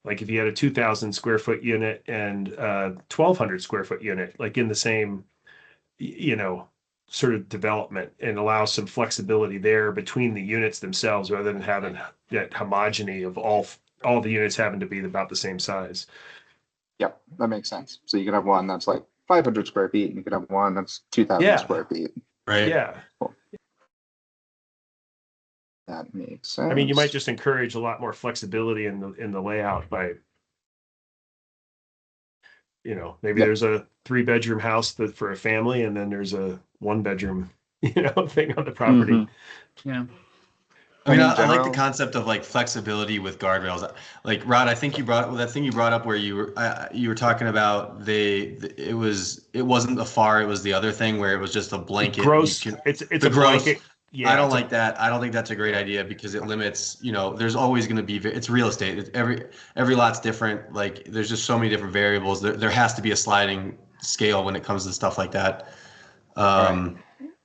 like if you had a 2,000 square foot unit and a 1,200 square foot unit, like in the same, you know, sort of development, and allow some flexibility there between the units themselves rather than having that homogeny of all the units having to be about the same size. Yep, that makes sense. So you could have one that's like 500 square feet, and you could have one that's 2,000 Yeah. square feet. Right. Yeah. Cool. That makes sense. I mean, you might just encourage a lot more flexibility in the layout by, you know, maybe Yep. there's a 3-bedroom house that for a family, and then there's a 1-bedroom, you know, thing on the property. Mhm. Yeah. I mean, in I like the general- concept of like flexibility with guardrails. Like Rod, I think you brought that thing you brought up where you were talking about it wasn't the FAR, it was the other thing where it was just a blanket. Gross. It's the a gross. blanket. Yeah, I don't it's a- like that. I don't think that's a great idea because it limits, you know, there's always going to be, it's real estate. Every lot's different. Like there's just so many different variables. There has to be a sliding scale when it comes to stuff like that.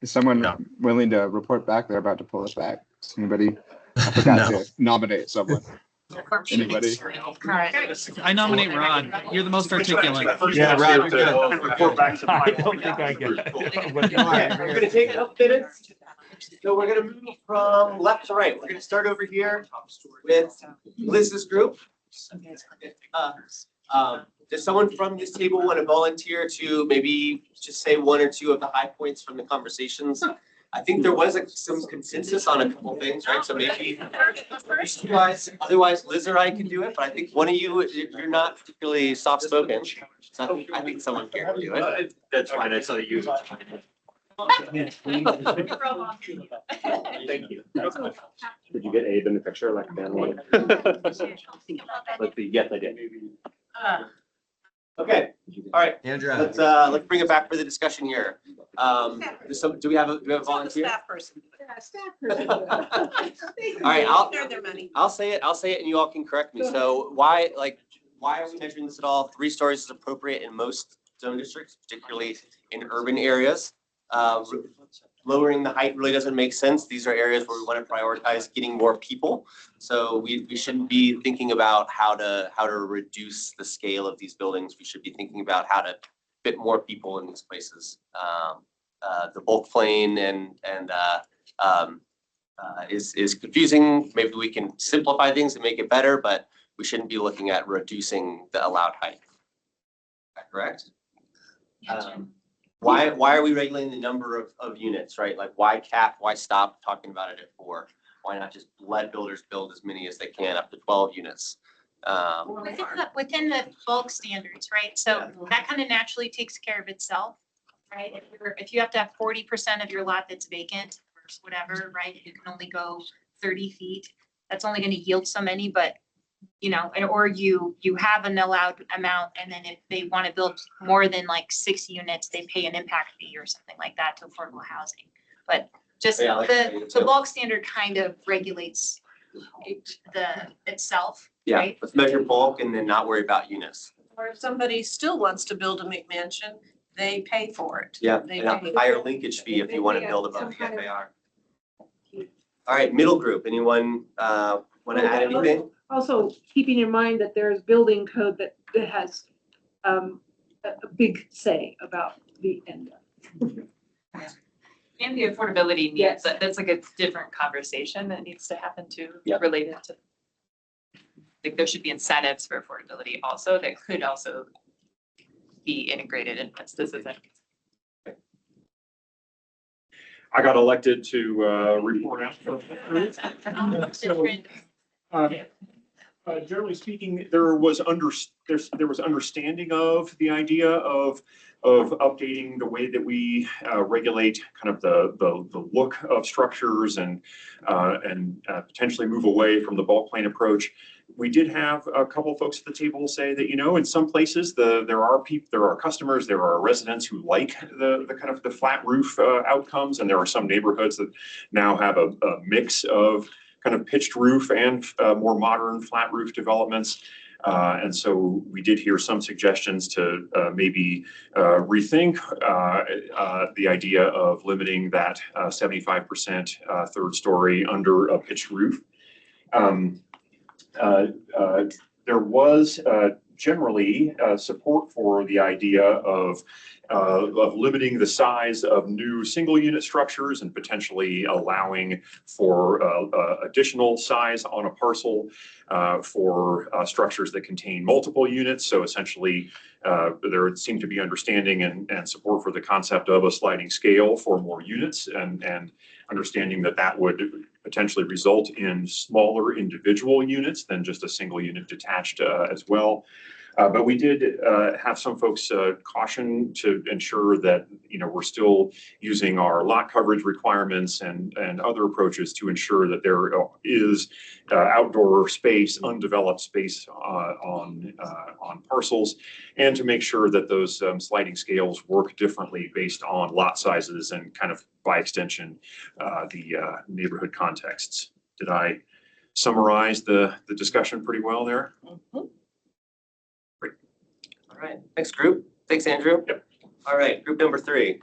Is someone Yeah. willing to report back? They're about to pull us back. Is anybody? I forgot No. to nominate someone. Anybody? I nominate Rod. You're the most articulate. Yeah, Rod, you're good. Report back to I don't think I get it. Okay, we're gonna take a couple minutes. So we're gonna move from left to right. We're gonna start over here with Liz's group. Does someone from this table want to volunteer to maybe just say 1 or 2 of the high points from the conversations? I think there was some consensus on a couple things, right? So maybe otherwise Liz or I can do it, but I think one of you, you're not particularly soft spoken. So I think someone here can do it. That's fine, I saw you. Thank you. Did you get Abe in the picture like family? Yes, I did. Okay, all right. Andrea. Let's bring it back for the discussion here. Do we have a volunteer? Staff person. All right, They're their money. I'll say it, and you all can correct me. So why are we measuring this at all? 3 stories is appropriate in most zone districts, particularly in urban areas. Lowering the height really doesn't make sense. These are areas where we want to prioritize getting more people. So we shouldn't be thinking about how to reduce the scale of these buildings. We should be thinking about how to fit more people in these places. The bulk plane is confusing. Maybe we can simplify things and make it better, but we shouldn't be looking at reducing the allowed height. Is that correct? Why are we regulating the number of units, right? Like why cap, why stop talking about it at 4? Why not just let builders build as many as they can, up to 12 units? Within the bulk standards, right? So that kind of naturally takes care of itself, right? If you have to have 40% of your lot that's vacant or whatever, right? You can only go 30 feet. That's only going to yield so many, but you know, or you have an allowed amount, and then if they want to build more than like 6 units, they pay an impact fee or something like that to affordable housing. But just Yeah, I like that the too. bulk standard kind of regulates itself, Yeah, right? let's measure bulk and then not worry about units. Or if somebody still wants to build a McMansion, they pay for it. Yeah, They and a pay. higher linkage fee if you want to build above the FAR. All right, middle group, anyone want to add anything? Also, keeping in mind that there's building code that has a big say about the end. And the affordability Yes. needs, that's like a different conversation that needs to happen too, Yep. related to. Like there should be incentives for affordability also that could also be integrated in this. This isn't. I got elected to report out. Generally speaking, there was understanding of the idea of updating the way that we regulate kind of the look of structures and potentially move away from the bulk plane approach. We did have a couple of folks at the table say that, in some places, there are customers, there are residents who like the kind of the flat roof outcomes, and there are some neighborhoods that now have a mix of kind of pitched roof and more modern flat roof developments. And so we did hear some suggestions to maybe rethink the idea of limiting that 75% third story under a pitched roof. There was generally support for the idea of limiting the size of new single unit structures and potentially allowing for additional size on a parcel for structures that contain multiple units. So essentially, there seemed to be understanding and support for the concept of a sliding scale for more units, and understanding that that would potentially result in smaller individual units than just a single unit detached as well. But we did have some folks caution to ensure that we're still using our lot coverage requirements and other approaches to ensure that there is outdoor space, undeveloped space on parcels, and to make sure that those sliding scales work differently based on lot sizes and kind of by extension the neighborhood contexts. Did I summarize the discussion pretty well there? Mm-hmm. All right, next group. Thanks, Andrew. Yep. All right, group number 3.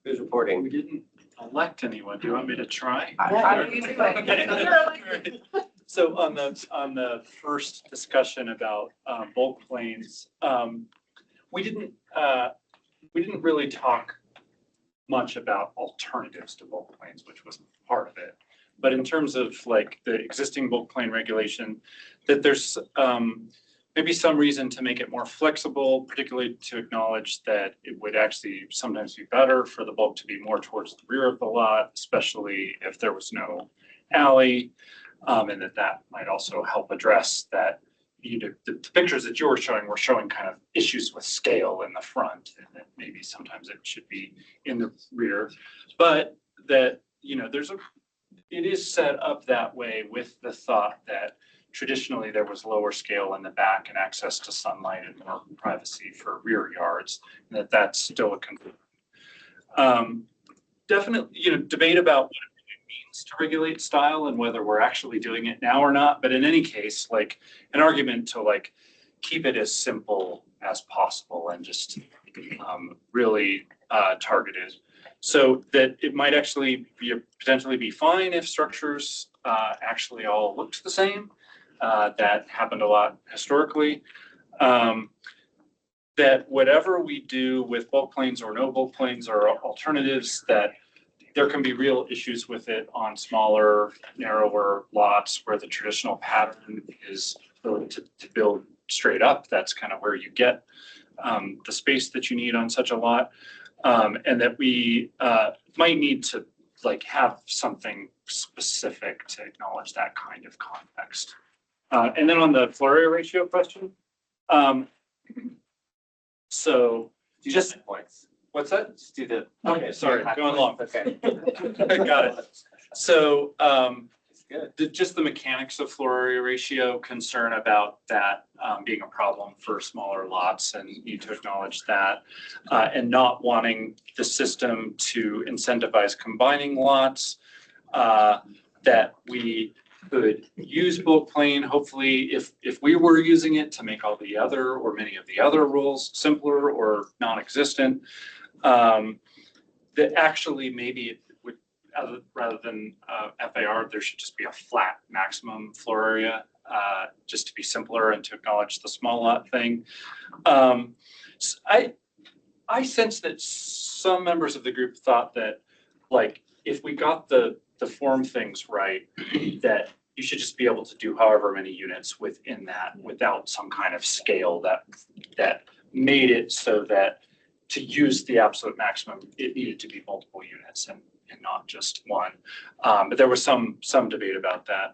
Who's reporting? We didn't elect anyone. Do you want me to try? So on the first discussion about bulk planes, we didn't really talk much about alternatives to bulk planes, which was part of it. But in terms of like the existing bulk plane regulation, that there's maybe some reason to make it more flexible, particularly to acknowledge that it would actually sometimes be better for the bulk to be more towards the rear of the lot, especially if there was no alley, and that might also help address that. The pictures that you were showing kind of issues with scale in the front, and that maybe sometimes it should be in the rear, but that it is set up that way with the thought that traditionally there was lower scale in the back and access to sunlight and more privacy for rear yards, and that's still a concern. Definitely, debate about what it really means to regulate style and whether we're actually doing it now or not. But in any case, like an argument to like keep it as simple as possible and just really targeted, so that it might actually potentially be fine if structures actually all looked the same. That happened a lot historically. That whatever we do with bulk planes or no bulk planes or alternatives, that there can be real issues with it on smaller, narrower lots where the traditional pattern is really to build straight up. That's kind of where you get the space that you need on such a lot. And that we might need to like have something specific to acknowledge that kind of context. And then on the floor area ratio question, so you just points. What's that? Just do the. Okay, sorry, going long. Okay. Got it. So It's good. just the mechanics of floor area ratio, concern about that being a problem for smaller lots, and need to acknowledge that, and not wanting the system to incentivize combining lots, that we could use bulk plane, hopefully, if we were using it to make all the other or many of the other rules simpler or non-existent, that actually maybe it would, rather than FAR, there should just be a flat maximum floor area, just to be simpler and to acknowledge the small lot thing. I sense that some members of the group thought that, like, if we got the form things right, that you should just be able to do however many units within that without some kind of scale that made it so that to use the absolute maximum, it needed to be multiple units and not just one. But there was some debate about that.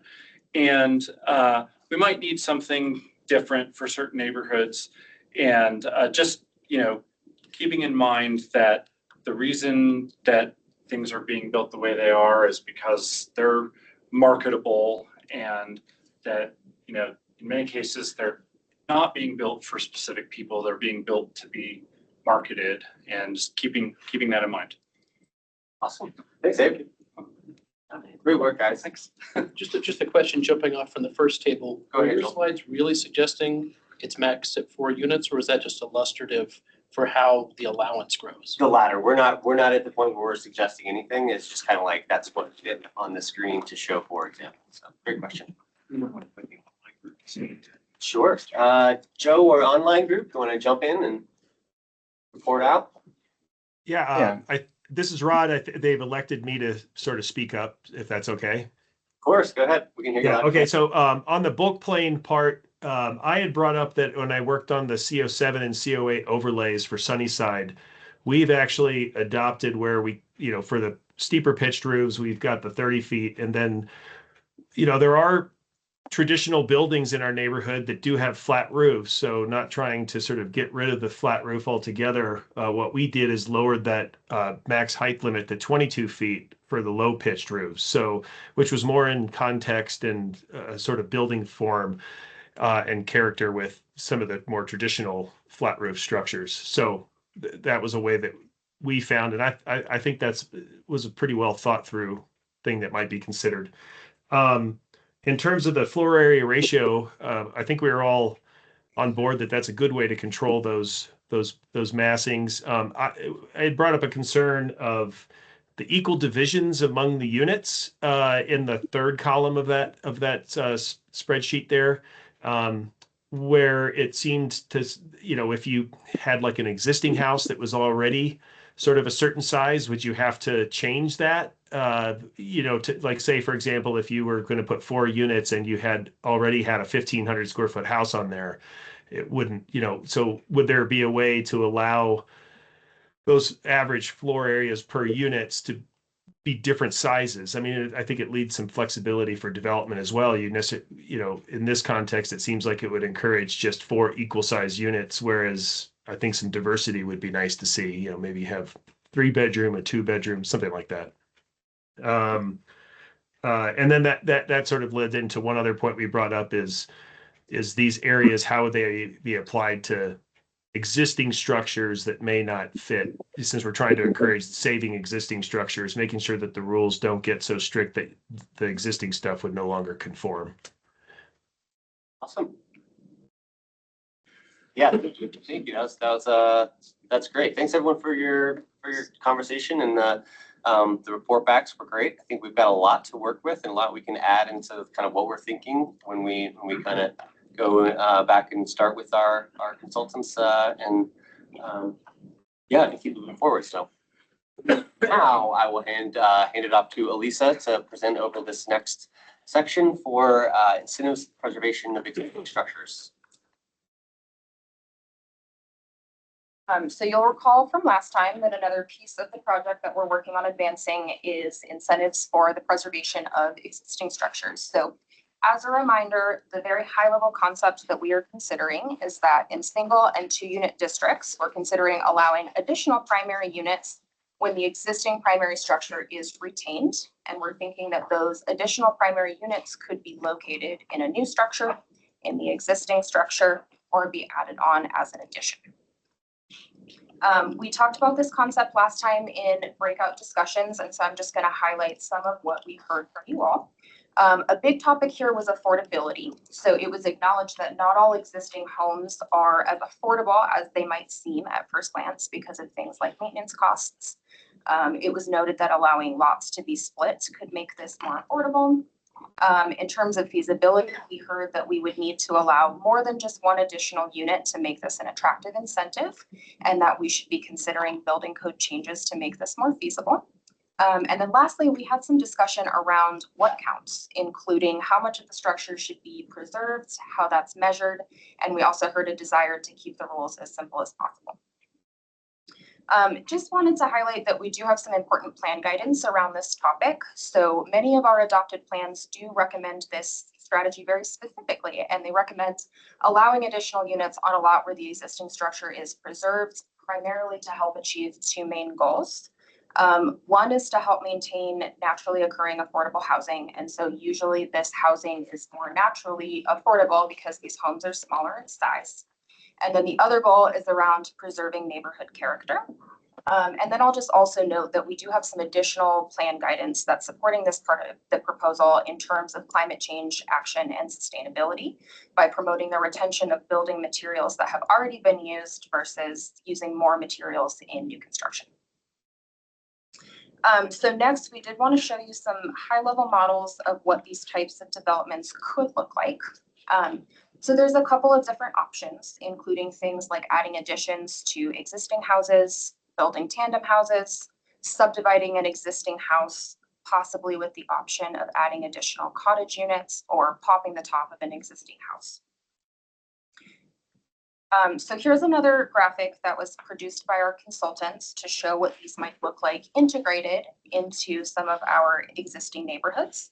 And we might need something different for certain neighborhoods. And just, keeping in mind that the reason that things are being built the way they are is because they're marketable, and that, in many cases, they're not being built for specific people. They're being built to be marketed, and just keeping that in mind. Awesome. Thanks, Dave. Great work, guys. Thanks. Just a question jumping off from the first table. Go ahead, Are your Joel. slides really suggesting it's maxed at 4 units, or is that just illustrative for how the allowance grows? The latter. We're not at the point where we're suggesting anything. It's just kind of like that's what fit on the screen to show, for example. So great question. Sure. Joe, or online group, you want to jump in and report out? Yeah, this is Rod. They've elected me to sort of speak up, if that's okay. Of course, go ahead. We can hear you. Yeah, loud. okay, so on the bulk plane part, I had brought up that when I worked on the CO7 and CO8 overlays for Sunnyside, we've actually adopted where we, for the steeper pitched roofs, we've got the 30 feet. And then, there are traditional buildings in our neighborhood that do have flat roofs. So not trying to sort of get rid of the flat roof altogether. What we did is lowered that max height limit to 22 feet for the low pitched roofs. So, which was more in context and sort of building form and character with some of the more traditional flat roof structures. So that was a way that we found, and I think was a pretty well thought through thing that might be considered. In terms of the floor area ratio, I think we were all on board that that's a good way to control those massings. I had brought up a concern of the equal divisions among the units in the third column of that spreadsheet there, where it seemed to, if you had like an existing house that was already sort of a certain size, would you have to change that? To, like, say, for example, if you were going to put 4 units and you had already had a 1,500 square foot house on there, it wouldn't, so would there be a way to allow those average floor areas per units to be different sizes? I mean, I think it leads some flexibility for development as well. In this context, it seems like it would encourage just 4 equal size units, whereas I think some diversity would be nice to see. Maybe have 3 bedroom, a 2 bedroom, something like that. And then that sort of led into one other point we brought up is these areas, how would they be applied to existing structures that may not fit, since we're trying to encourage saving existing structures, making sure that the rules don't get so strict that the existing stuff would no longer conform. Awesome. Yeah, thank you. That's great. Thanks everyone for your conversation, and the report backs were great. I think we've got a lot to work with and a lot we can add into kind of what we're thinking when we kind of go back and start with our consultants and keep moving forward. So now I will hand it off to Elisa to present over this next section for incentives preservation of existing structures. So you'll recall from last time that another piece of the project that we're working on advancing is incentives for the preservation of existing structures. So as a reminder, the very high level concept that we are considering is that in single and 2 unit districts, we're considering allowing additional primary units when the existing primary structure is retained. And we're thinking that those additional primary units could be located in a new structure, in the existing structure, or be added on as an addition. We talked about this concept last time in breakout discussions, and so I'm just going to highlight some of what we heard from you all. A big topic here was affordability. So it was acknowledged that not all existing homes are as affordable as they might seem at first glance because of things like maintenance costs. It was noted that allowing lots to be split could make this more affordable. In terms of feasibility, we heard that we would need to allow more than just 1 additional unit to make this an attractive incentive, and that we should be considering building code changes to make this more feasible. And then lastly, we had some discussion around what counts, including how much of the structure should be preserved, how that's measured, and we also heard a desire to keep the rules as simple as possible. Just wanted to highlight that we do have some important plan guidance around this topic. So many of our adopted plans do recommend this strategy very specifically, and they recommend allowing additional units on a lot where the existing structure is preserved, primarily to help achieve two main goals. One is to help maintain naturally occurring affordable housing. And so usually this housing is more naturally affordable because these homes are smaller in size. And then the other goal is around preserving neighborhood character. And then I'll just also note that we do have some additional plan guidance that's supporting this part of the proposal in terms of climate change action and sustainability by promoting the retention of building materials that have already been used versus using more materials in new construction. So next, we did want to show you some high-level models of what these types of developments could look like. So there's a couple of different options, including things like adding additions to existing houses, building tandem houses, subdividing an existing house, possibly with the option of adding additional cottage units or popping the top of an existing house. So here's another graphic that was produced by our consultants to show what these might look like integrated into some of our existing neighborhoods.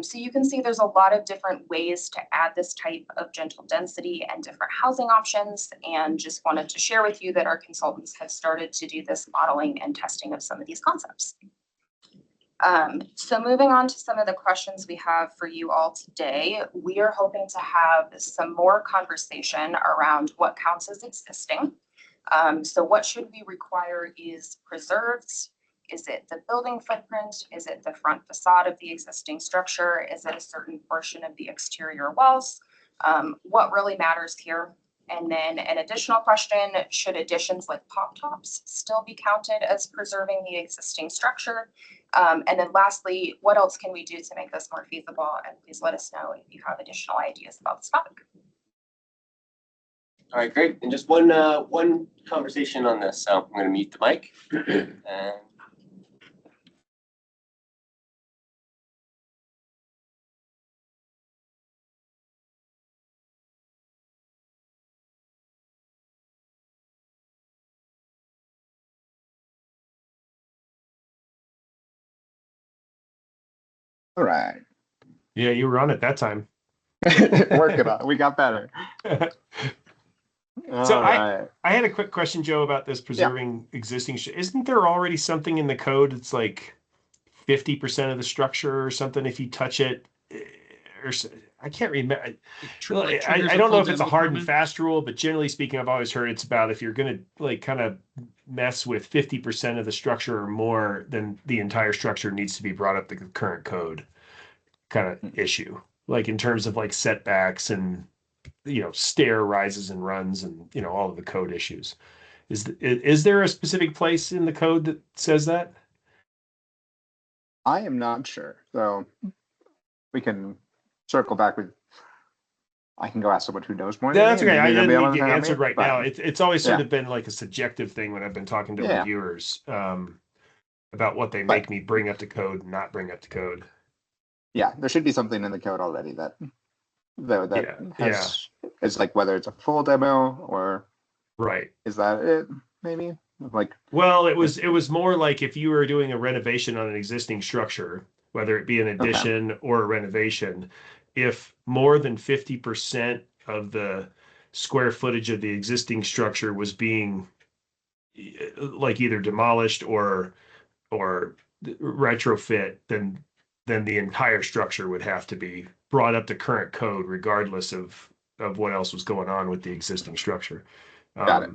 So you can see there's a lot of different ways to add this type of gentle density and different housing options, and just wanted to share with you that our consultants have started to do this modeling and testing of some of these concepts. So moving on to some of the questions we have for you all today, we are hoping to have some more conversation around what counts as existing. So what should we require is preserved? Is it the building footprint? Is it the front facade of the existing structure? Is it a certain portion of the exterior walls? What really matters here? And then an additional question, should additions like pop tops still be counted as preserving the existing structure? And then lastly, what else can we do to make this more feasible? And please let us know if you have additional ideas about this topic. All right, great. And just one conversation on this. So I'm going to mute the mic. And All right. Yeah, you were on it that time. Working on it. We got better. So All right. I had a quick question, Joe, about this preserving existing. Isn't there already something in the code that's like 50% of the structure or something if you touch it? Or I can't remember. I don't know if it's a hard and fast rule, but generally speaking, I've always heard it's about if you're going to like kind of mess with 50% of the structure or more, then the entire structure needs to be brought up to the current code kind of issue, like in terms of like setbacks and, you know, stair rises and runs and, you know, all of the code issues. Is there a specific place in the code that says that? I am not sure. So we can circle back with, I can go ask someone who knows more. Yeah, that's me, okay. and I maybe they'll didn't be able need to the help answer me, right but- now. It's always sort Yeah. of been like a subjective thing when I've been talking to Yeah. reviewers about what they make me bring up to code and not bring up to code. Yeah, there should be something in the code already that Yeah, has, it's like whether it's a full demo or right. Is that it? Maybe like. Well, it was more like if you were doing a renovation on an existing structure, whether it be an addition or a renovation, if more than 50% of the square footage of the existing structure was being like either demolished or retrofit, then the entire structure would have to be brought up to current code regardless of what else was going on with the existing structure. Got it.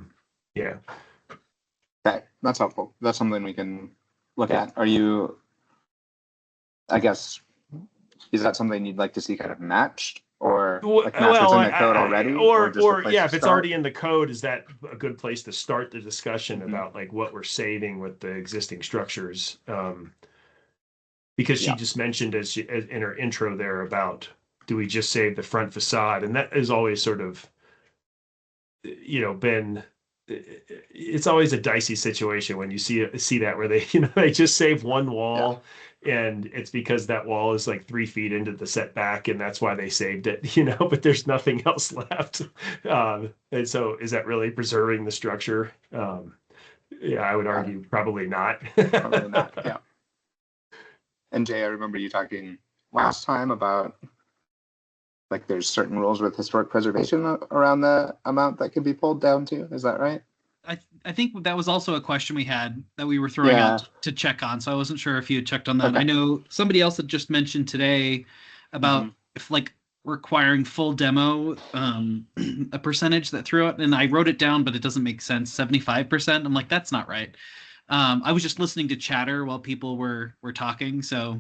Yeah. Okay, that's helpful. That's something we can look at. Are you, I guess, is that something you'd like to see kind of matched or like matched what's in the code already? Or just a place yeah, to if it's start? already in the code, is that a good place to start the discussion about like what we're saving with the existing structures? Because she just mentioned as in her intro there about, do we just save the front facade? And that is always sort of, you know, been, it's always a dicey situation when you see that where they, you know, they just save one wall and it's because that wall is like 3 feet into the setback and that's why they saved it, you know, but there's nothing else left. And so is that really preserving the structure? Yeah, I would argue probably not. Probably not, yeah. And Jay, I remember you talking last time about like there's certain rules with historic preservation around the amount that can be pulled down to. Is that right? I think that was also a question we had that we were throwing out to check on. So I wasn't sure if you had checked on that. Okay. I know somebody else had just mentioned today about if like requiring full demo, a percentage that threw it, and I wrote it down, but it doesn't make sense. 75%. I'm like, that's not right. I was just listening to chatter while people were talking. So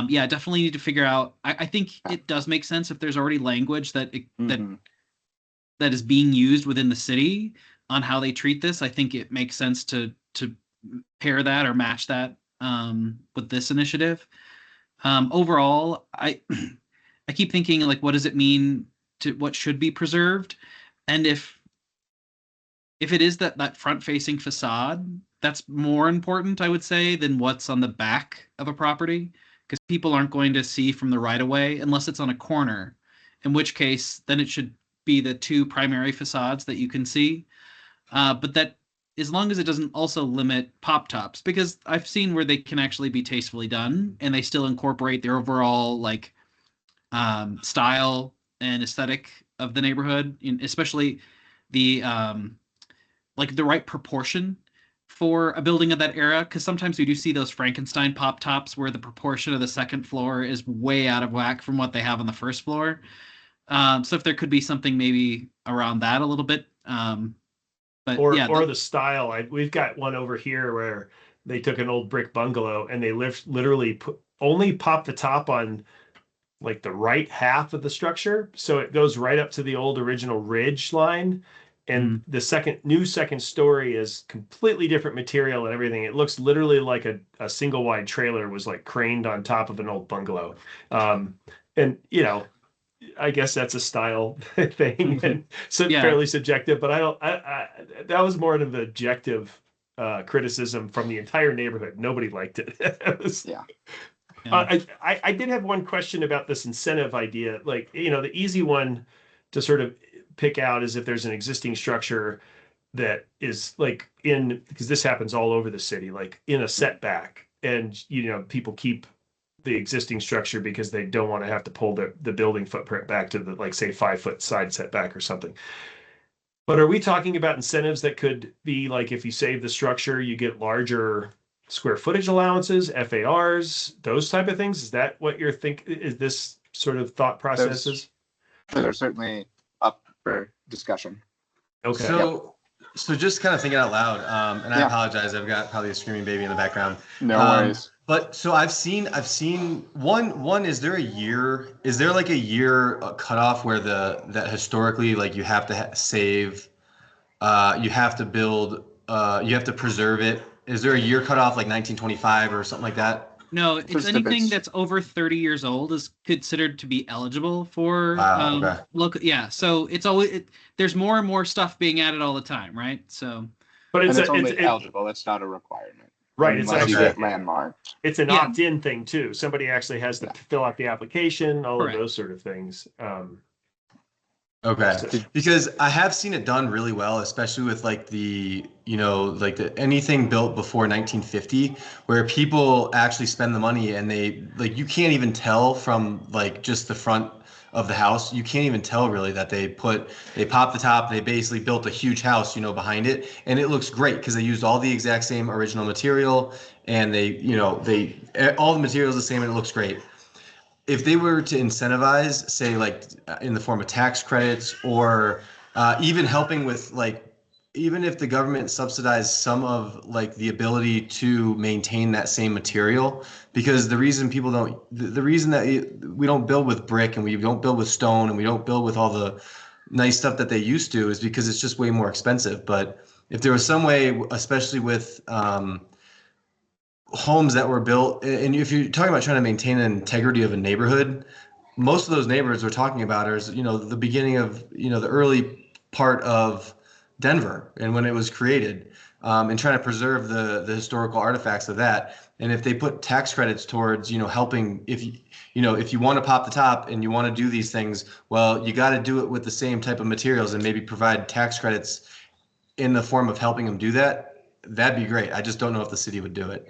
yeah, definitely need to figure out. I think it does make sense if there's already language that that is being used within the city on how they treat this. I think it makes sense to pair that or match that with this initiative. Overall, I keep thinking like, what does it mean to what should be preserved, and if it is that front facing facade, that's more important, I would say, than what's on the back of a property, because people aren't going to see from the right of way unless it's on a corner, in which case then it should be the two primary facades that you can see. But that, as long as it doesn't also limit pop tops, because I've seen where they can actually be tastefully done and they still incorporate the overall like style and aesthetic of the neighborhood, especially the like the right proportion for a building of that era. Because sometimes we do see those Frankenstein pop tops where the proportion of the second floor is way out of whack from what they have on the first floor. So if there could be something maybe around that a little bit. But or yeah, the style. We've got one over here where they took an old brick bungalow and they literally only popped the top on like the right half of the structure, so it goes right up to the old original ridge line. And the second story is completely different material and everything. It looks literally like a single wide trailer was like craned on top of an old bungalow. And you know, I guess that's a style thing and so fairly subjective, but that was more of an objective criticism from the entire neighborhood. Nobody liked it. I did have one question about this incentive idea. Like, you know, the easy one to sort of pick out is if there's an existing structure that is like because this happens all over the city, like in a setback, and, you know, people keep the existing structure because they don't want to have to pull the building footprint back to the, like, say, 5-foot side setback or something. But are we talking about incentives that could be like, if you save the structure, you get larger square footage allowances, FARs, those type of things? Is that what you're is this sort of thought processes? They're certainly up for discussion. Okay. So just kind of thinking out loud, and I apologize, I've got probably a screaming baby in the background. No worries. But so I've seen one, is there like a year cutoff where that historically, like, you have to save, you have to build, you have to preserve it? Is there a year cutoff, like 1925 or something like that? No, it's anything that's over 30 years old is considered to be eligible for local. Yeah, so it's always there's more and more stuff being added all the time, right? So, but it's only eligible. It's not a requirement. Right. It's actually landmarked. It's an opt-in thing too. Somebody actually has to fill out the application, all of those sort of things. Okay, because I have seen it done really well, especially with like anything built before 1950, where people actually spend the money and they, like, you can't even tell from like just the front of the house. You can't even tell really that they popped the top. They basically built a huge house, behind it, and it looks great because they used all the exact same original material, and all the materials the same, and it looks great. If they were to incentivize, say, like in the form of tax credits, or even helping with, like, even if the government subsidized some of like the ability to maintain that same material, because the reason that we don't build with brick and we don't build with stone and we don't build with all the nice stuff that they used to is because it's just way more expensive. But if there was some way, especially with homes that were built, and if you're talking about trying to maintain an integrity of a neighborhood, most of those neighborhoods we're talking about are, the beginning of, the early part of Denver and when it was created, and trying to preserve the historical artifacts of that. And if they put tax credits towards, helping, if you want to pop the top and you want to do these things, well, you got to do it with the same type of materials and maybe provide tax credits in the form of helping them do that. That'd be great. I just don't know if the city would do it.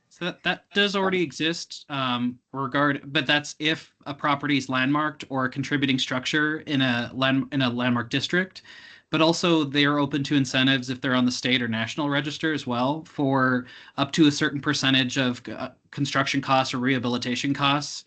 So that does already exist, but that's if a property is landmarked or a contributing structure in a landmark district. But also they are open to incentives if they're on the state or national register as well for up to a certain percentage of construction costs or rehabilitation costs.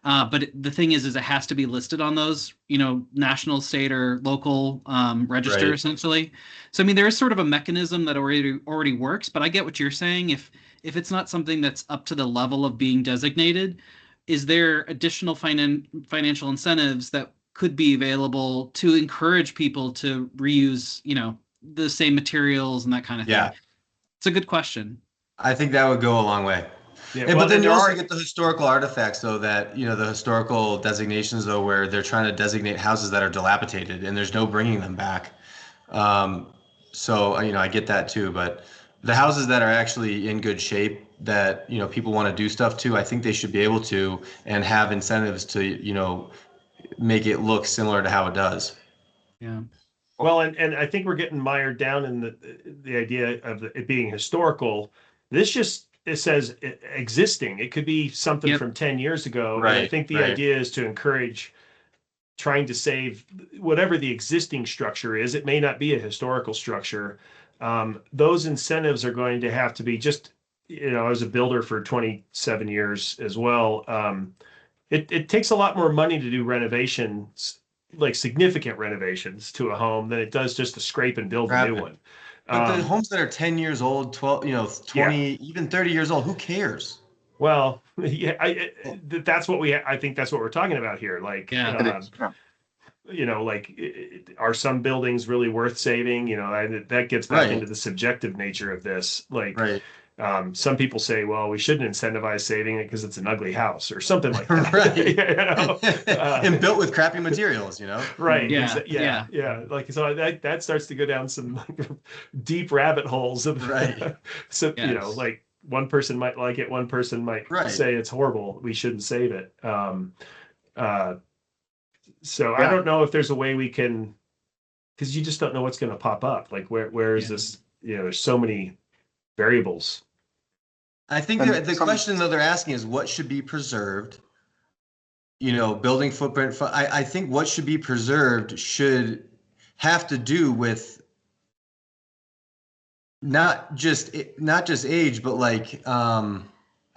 But the thing is it has to be listed on those, national, state, or local register, Right. essentially. So I mean, there is sort of a mechanism that already works. But I get what you're saying. If it's not something that's up to the level of being designated, is there additional financial incentives that could be available to encourage people to reuse, the same materials and that kind of thing? Yeah. It's a good question. I think that would go a long way. Yeah, But well, then you there also are- get the historical artifacts, though, that, the historical designations, though, where they're trying to designate houses that are dilapidated and there's no bringing them back. So, I get that too, but the houses that are actually in good shape that, people want to do stuff to, I think they should be able to and have incentives to, make it look similar to how it does. Yeah. Well, and I think we're getting mired down in the idea of it being historical. It says existing. It could be something from 10 years ago. And I Right, think the right. idea is to encourage trying to save whatever the existing structure is. It may not be a historical structure. Those incentives are going to have to be just, I was a builder for 27 years as well. It takes a lot more money to do renovations, like significant renovations to a home than it does just to scrape and build a new Rapid. one. But the homes that are 10 years old, 12, 20, even 30 years old, who cares? Well, yeah, that's what I think that's what we're talking about here. Like, are some buildings really worth saving? That gets back Right. into the subjective nature of this. Like, Right. Some people say, well, we shouldn't incentivize saving it because it's an ugly house or something like that. Right. And built with crappy materials, Right. Yeah. Yeah. Like, so that starts to go down some deep rabbit holes of, Right. So, Yes. like one person might like it, one person might Right. say it's horrible. We shouldn't save it. So I Yeah. don't know if there's a way we can, because you just don't know what's going to pop up. Like, where is this? There's so many variables. I think the question that they're asking is what should be preserved, building footprint. I think what should be preserved should have to do with not just age, but like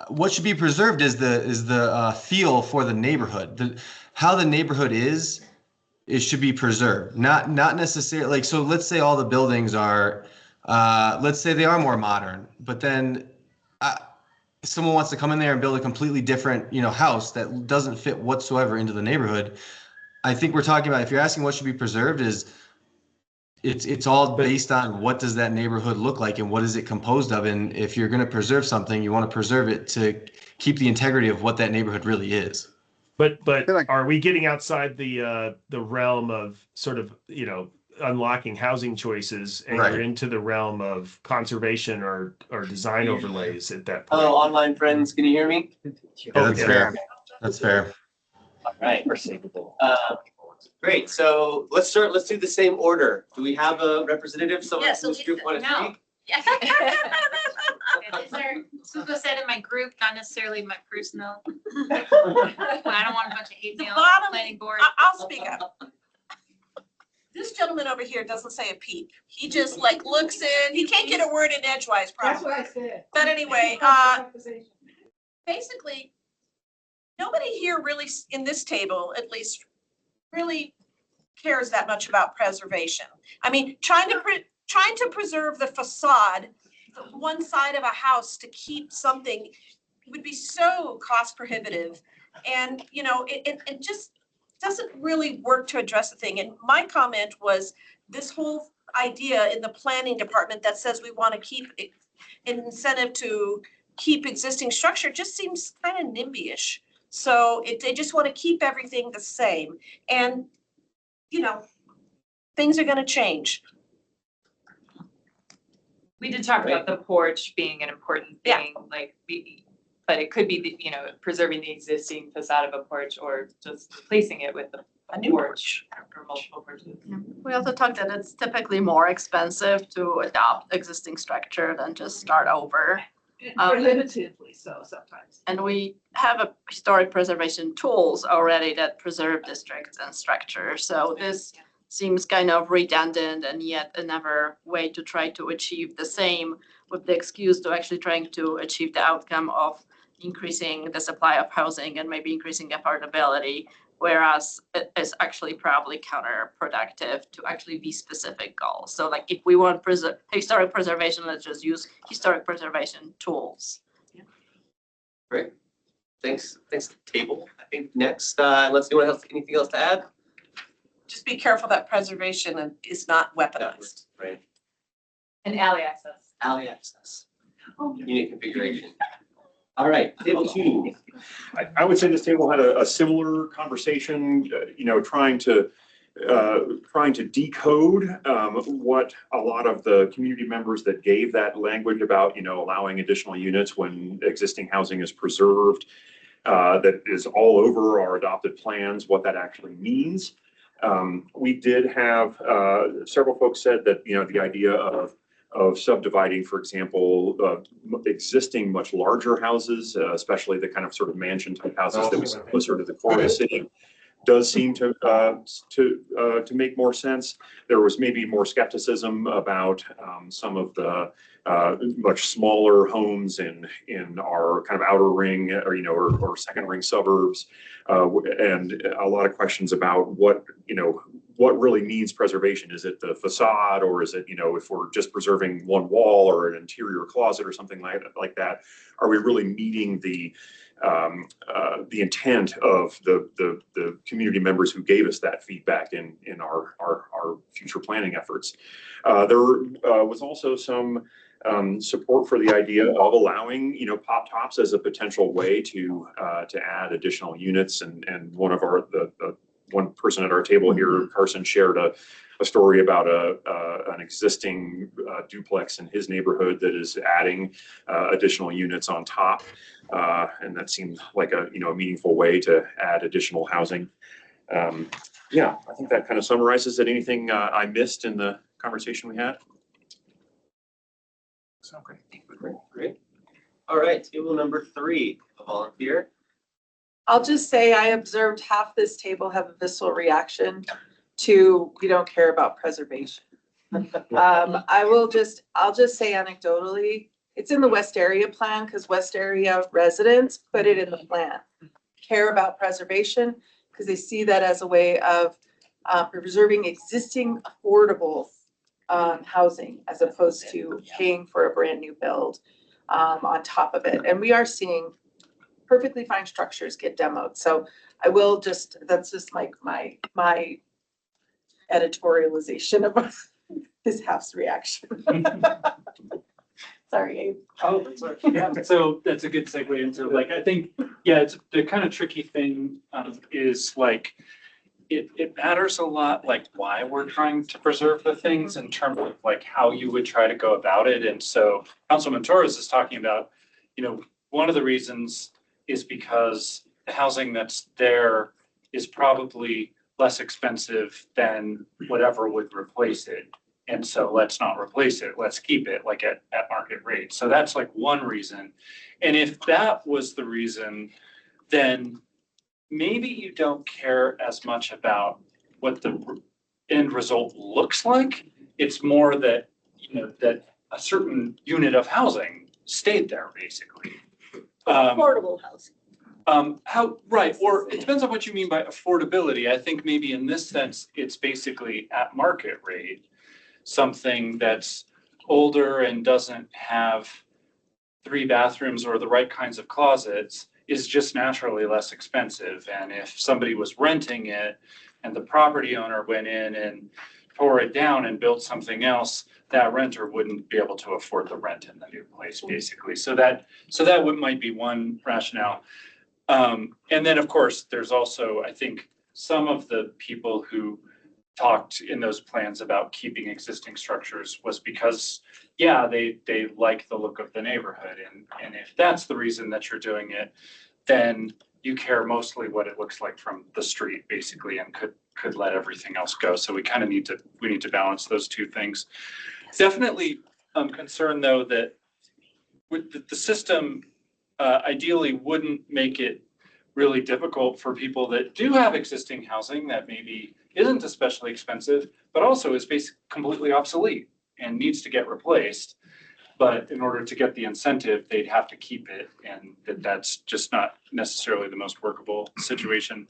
what should be preserved is the feel for the neighborhood. How the neighborhood is, it should be preserved. Not necessarily like, so let's say all the buildings are, let's say they are more modern, but then someone wants to come in there and build a completely different, house that doesn't fit whatsoever into the neighborhood. I think we're talking about, if you're asking what should be preserved, is it's all based on what does that neighborhood look like and what is it composed of. And if you're going to preserve something, you want to preserve it to keep the integrity of what that neighborhood really is. But are we getting outside the realm of sort of, unlocking housing choices and Right. you're into the realm of conservation or design overlays at that point? Hello, online friends, can you hear me? Yeah, that's fair. That's fair. All right. Great, so let's do the same order. Do we have a representative? Someone Yes, from this group want to no. speak? Yeah. Is there, Suko said in my group, not necessarily my personal. I don't want a bunch of hate The mail, bottom- planning board. I'll speak up. This gentleman over here doesn't say a peep. He just like looks in, he can't get a word in edgewise That's probably. what I said. But anyway, basically, nobody here really, in this table, at least, really cares that much about preservation. I mean, trying to preserve the facade, the one side of a house to keep something would be so cost prohibitive. And, it just doesn't really work to address the thing. And my comment was this whole idea in the planning department that says we want to keep an incentive to keep existing structure just seems kind of NIMBY-ish. So they just want to keep everything the same. And, things are going to change. We did talk about the porch being an important Yeah. thing, but it could be, preserving the existing facade of a porch or just replacing it with a new porch or multiple porches. We also talked that it's typically more expensive to adopt existing structure than just start over. Prohibitively so sometimes. And we have a historic preservation tools already that preserve districts and structures. So this seems kind of redundant and yet another way to try to achieve the same with the excuse to actually trying to achieve the outcome of increasing the supply of housing and maybe increasing affordability, whereas it is actually probably counterproductive to actually be specific goals. So like if we want historic preservation, let's just use historic preservation tools. Great. Thanks, table. I think next, unless anyone else, anything else to add? Just be careful that preservation is not weaponized. Right. And alley access. Alley access. Unit configuration. All right, table 2. I would say this table had a similar conversation, trying to decode what a lot of the community members that gave that language about, allowing additional units when existing housing is preserved, that is all over our adopted plans, what that actually means. We did have several folks said that, the idea of subdividing, for example, existing much larger houses, especially the kind of sort of mansion type houses that we see closer to the core of the city, does seem to make more sense. There was maybe more skepticism about some of the much smaller homes in our kind of outer ring or second ring suburbs, and a lot of questions about what really means preservation. Is it the facade, or is it, if we're just preserving one wall or an interior closet or something like that, are we really meeting the intent of the community members who gave us that feedback in our future planning efforts? There was also some support for the idea of allowing, pop tops as a potential way to add additional units. And one of one person at our table here, Carson, shared a story about an existing duplex in his neighborhood that is adding additional units on top. And that seemed like a meaningful way to add additional housing. Yeah, I think that kind of summarizes it. Anything I missed in the conversation we had? So great. All right, table number 3, a volunteer. I'll just say I observed half this table have a visceral reaction to we don't care about preservation. I'll just say anecdotally, it's in the West Area plan because West Area residents put it in the plan. Care about preservation because they see that as a way of preserving existing affordable housing as opposed to paying for a brand new build on top of it. And we are seeing perfectly fine structures get demoed. So I will that's just like my editorialization of this house reaction. Sorry, Abe. Oh, that's right. Yeah, so that's a good segue into I think, it's the kind of tricky thing is it matters a lot, why we're trying to preserve the things in terms of how you would try to go about it. And so Councilman Torres is talking about, one of the reasons is because the housing that's there is probably less expensive than whatever would replace it. And so let's not replace it. Let's keep it at market rate. So that's one reason. And if that was the reason, then maybe you don't care as much about what the end result looks like. It's more that, that a certain unit of housing stayed there basically. Affordable housing. Right, or it depends on what you mean by affordability. I think maybe in this sense, it's basically at market rate. Something that's older and doesn't have 3 bathrooms or the right kinds of closets is just naturally less expensive. And if somebody was renting it and the property owner went in and tore it down and built something else, that renter wouldn't be able to afford the rent in the new place, basically. So that might be one rationale. And then, of course, there's also, I think, some of the people who talked in those plans about keeping existing structures was because, they like the look of the neighborhood. And if that's the reason that you're doing it, then you care mostly what it looks like from the street, basically, and could let everything else go. So we kind of need to balance those two things. Definitely, I'm concerned though that the system ideally wouldn't make it really difficult for people that do have existing housing that maybe isn't especially expensive, but also is basically completely obsolete and needs to get replaced. But in order to get the incentive, they'd have to keep it, and that's just not necessarily the most workable situation.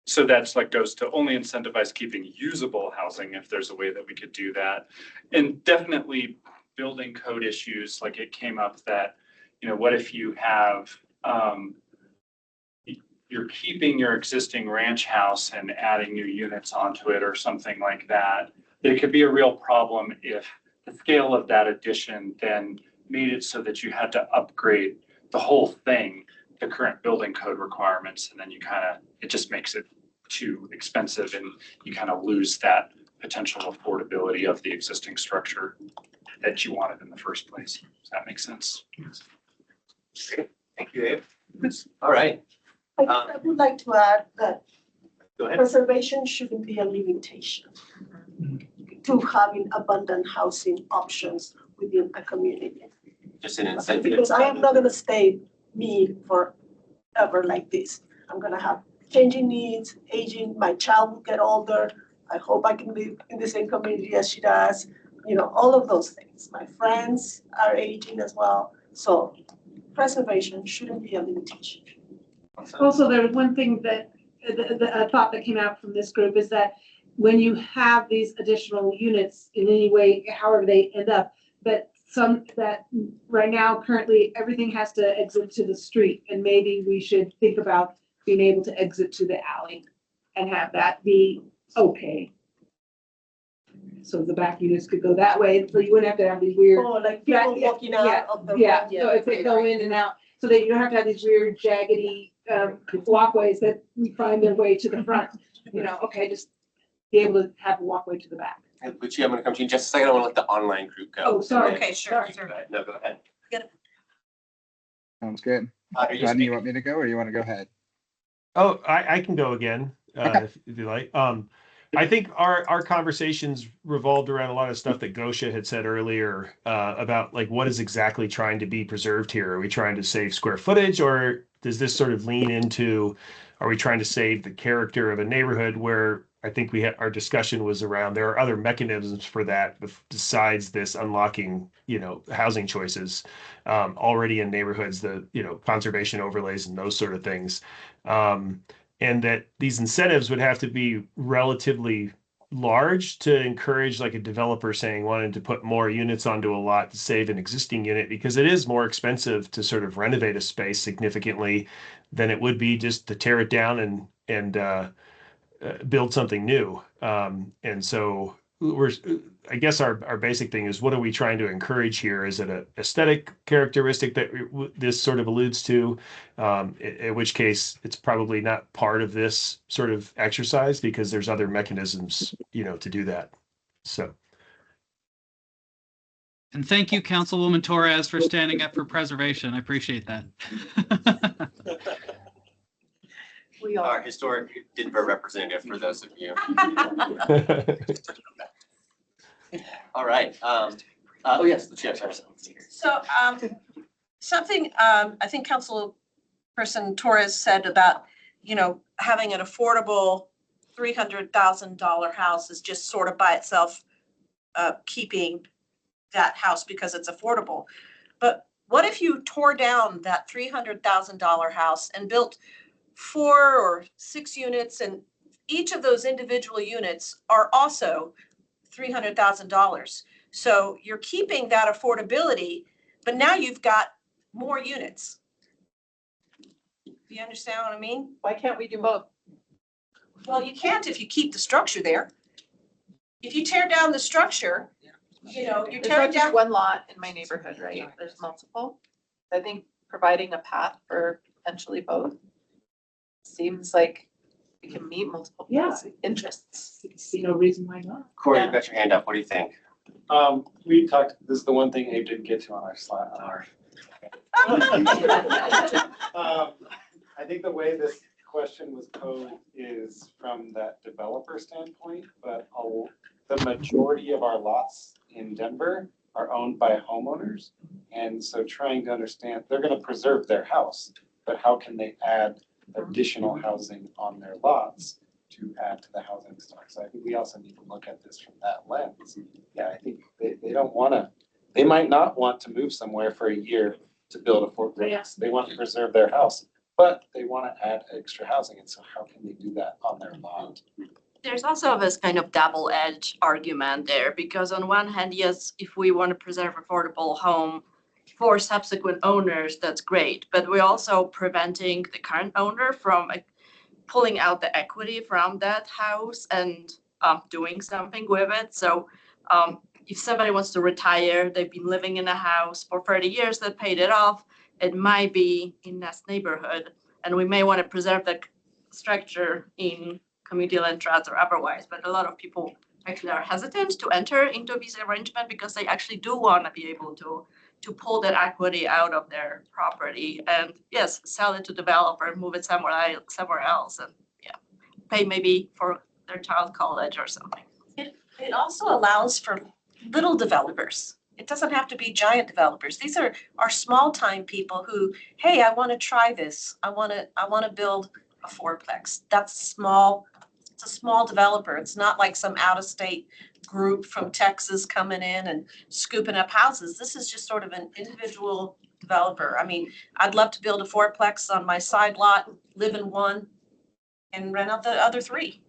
So that's like goes to only incentivize keeping usable housing if there's a way that we could do that. And definitely building code issues, like it came up that, what if you have, you're keeping your existing ranch house and adding new units onto it or something like that. It could be a real problem if the scale of that addition then made it so that you had to upgrade the whole thing to current building code requirements, and then it just makes it too expensive and you kind of lose that potential affordability of the existing structure that you wanted in the first place. Does that make sense? Thank you, Abe. All right. I would like to add that Go ahead. preservation shouldn't be a limitation to having abundant housing options within a community. Just an incentive. Because I am not gonna stay forever like this. I'm gonna have changing needs, aging, my child will get older. I hope I can live in the same community as she does, all of those things. My friends are aging as well. So preservation shouldn't be a limitation. Also, there's one thing that, a thought that came out from this group is that when you have these additional units in any way, however they end up, but that right now, currently, everything has to exit to the street, and maybe we should think about being able to exit to the alley and have that be okay. So the back units could go that way, so you wouldn't have to have these weird. Oh, like people walking out of the. Yeah, so if they go in and out, so that you don't have to have these weird jaggedy walkways that we find their way to the front. Just be able to have a walkway to the back. Lucia, I'm gonna come to you in just a second. I want to let the online group go. Oh, sorry. Okay, sure. No, go ahead. Sounds good. Are you Glenn, speaking? you want me to go or you want to go ahead? Oh, I can go again, if you like. I think our conversations revolved around a lot of stuff that Gosha had said earlier, about like what is exactly trying to be preserved here. Are we trying to save square footage, or does this sort of lean into, are we trying to save the character of a neighborhood? Where I think our discussion was around, there are other mechanisms for that besides this unlocking, housing choices already in neighborhoods, the, conservation overlays and those sort of things. And that these incentives would have to be relatively large to encourage like a developer saying wanted to put more units onto a lot to save an existing unit, because it is more expensive to sort of renovate a space significantly than it would be just to tear it down and build something new. And so I guess our basic thing is, what are we trying to encourage here? Is it an aesthetic characteristic that this sort of alludes to? In which case it's probably not part of this sort of exercise, because there's other mechanisms, to do that. So. And thank you, Councilwoman Torres, for standing up for preservation. I appreciate that. We Our historic Denver representative, for those of you. All right. Oh, yes, Lucia, sorry. So, something, I think Councilperson Torres said about, having an affordable $300,000 house is just sort of by itself, keeping that house because it's affordable. But what if you tore down that $300,000 house and built 4 or 6 units, and each of those individual units are also $300,000. So you're keeping that affordability, but now you've got more units. Do you understand what I mean? Why can't we do both? Well, you can't if you keep the structure there. If you tear down the structure, you're There's not tearing just down. one lot in my neighborhood, right? There's multiple. I think providing a path for potentially both seems like we can meet multiple interests. See no reason why not. Corey, you've got your hand up. What do you think? We talked, this is the one thing Abe didn't get to on our slide, I think the way this question was posed is from that developer standpoint, but the majority of our lots in Denver are owned by homeowners. And so trying to understand, they're gonna preserve their house, but how can they add additional housing on their lots to add to the housing stock? So I think we also need to look at this from that lens. Yeah, I think they don't wanna, they might not want to move somewhere for a year to build a fourplex. They want to preserve their house, but they want to add extra housing. And so how can they do that on their lot? There's also this kind of double-edged argument there, because on one hand, yes, if we want to preserve affordable home for subsequent owners, that's great. But we're also preventing the current owner from pulling out the equity from that house and doing something with it. So if somebody wants to retire, they've been living in a house for 30 years, they paid it off, it might be in this neighborhood. And we may want to preserve the structure in community land trusts or otherwise, but a lot of people actually are hesitant to enter into this arrangement because they actually do want to be able to pull that equity out of their property and yes, sell it to developer, move it somewhere else and yeah, pay maybe for their child college or something. It also allows for little developers. It doesn't have to be giant developers. These are small time people who, hey, I want to try this. I want to build a fourplex. That's small. It's a small developer. It's not like some out of state group from Texas coming in and scooping up houses. This is just sort of an individual developer. I mean, I'd love to build a fourplex on my side lot, live in one, and rent out the other three.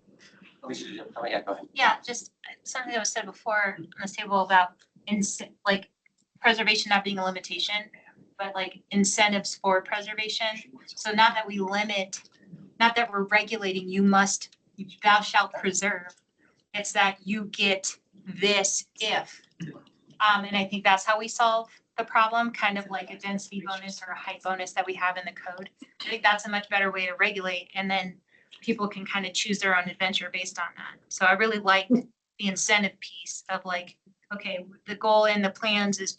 Oh, yeah, go ahead. Yeah, just something that was said before on this table about like preservation not being a limitation, but like incentives for preservation. So not that we limit, not that we're regulating, thou shalt preserve. It's that you get this if. And I think that's how we solve the problem, kind of like a density bonus or a height bonus that we have in the code. I think that's a much better way to regulate, and then people can kind of choose their own adventure based on that. So I really like the incentive piece of like, okay, the goal in the plans is,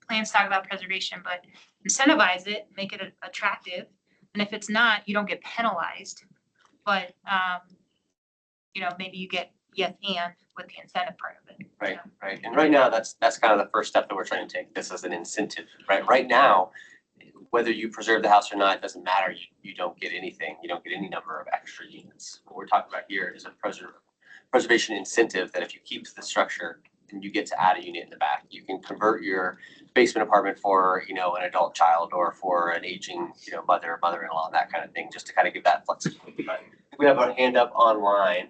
plans talk about preservation, but incentivize it, make it attractive. And if it's not, you don't get penalized, but, maybe you get yes and with the incentive part of it. Right, right. And right now, that's kind of the first step that we're trying to take. This is an incentive, right? Right now, whether you preserve the house or not, it doesn't matter. You don't get anything. You don't get any number of extra units. What we're talking about here is a preservation incentive that if you keep the structure and you get to add a unit in the back, you can convert your basement apartment for, an adult child or for an aging, mother-in-law, that kind of thing, just to kind of give that flexibility. But we have our hand up online.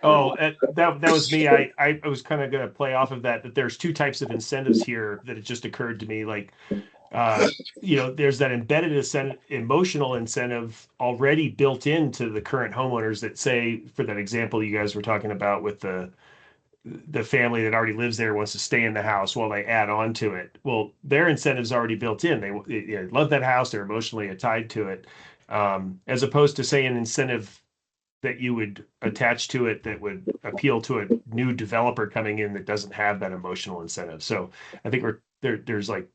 Oh, that was me. I was kind of going to play off of that there's two types of incentives here that it just occurred to me. Like, there's that embedded emotional incentive already built into the current homeowners that say, for that example you guys were talking about with the family that already lives there wants to stay in the house while they add on to it. Well, their incentive's already built in. They love that house. They're emotionally tied to it. As opposed to say an incentive that you would attach to it that would appeal to a new developer coming in that doesn't have that emotional incentive. So I think there's like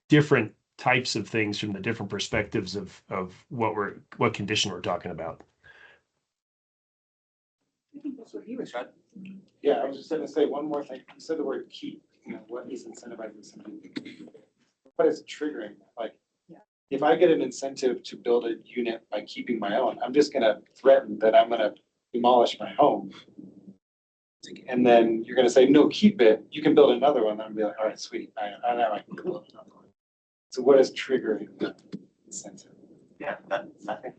different types of things from the different perspectives of what condition we're talking about. I think that's what he was trying. Yeah, I was just gonna say one more thing. You said the word keep, what is incentivizing somebody? What is triggering? Like, if I get an incentive to build a unit by keeping my own, I'm just gonna threaten that I'm gonna demolish my home. And then you're gonna say, no, keep it. You can build another one. I'm gonna be like, all right, sweet. I know I can build another one. So what is triggering the incentive? Yeah, that's nothing.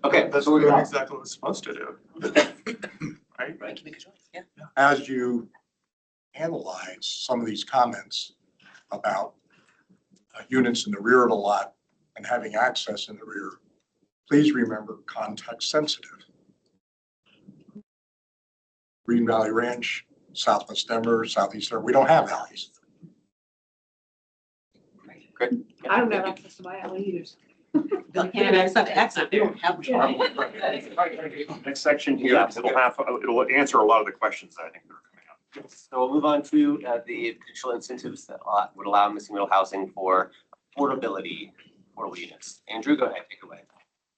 Okay, That's doing exactly what it's supposed to do. Right? Right. Yeah. As you analyze some of these comments about units in the rear of a lot and having access in the rear, please remember context sensitive. Green Valley Ranch, Southwest Denver, Southeast Denver, we don't have alleys. Good. I don't have access to my alley either. They can't have access. They don't have. Next section here, it'll answer a lot of the questions that I think that are coming up. So we'll move on to the potential incentives that would allow missing middle housing for affordable units. Andrew, go ahead, take it away.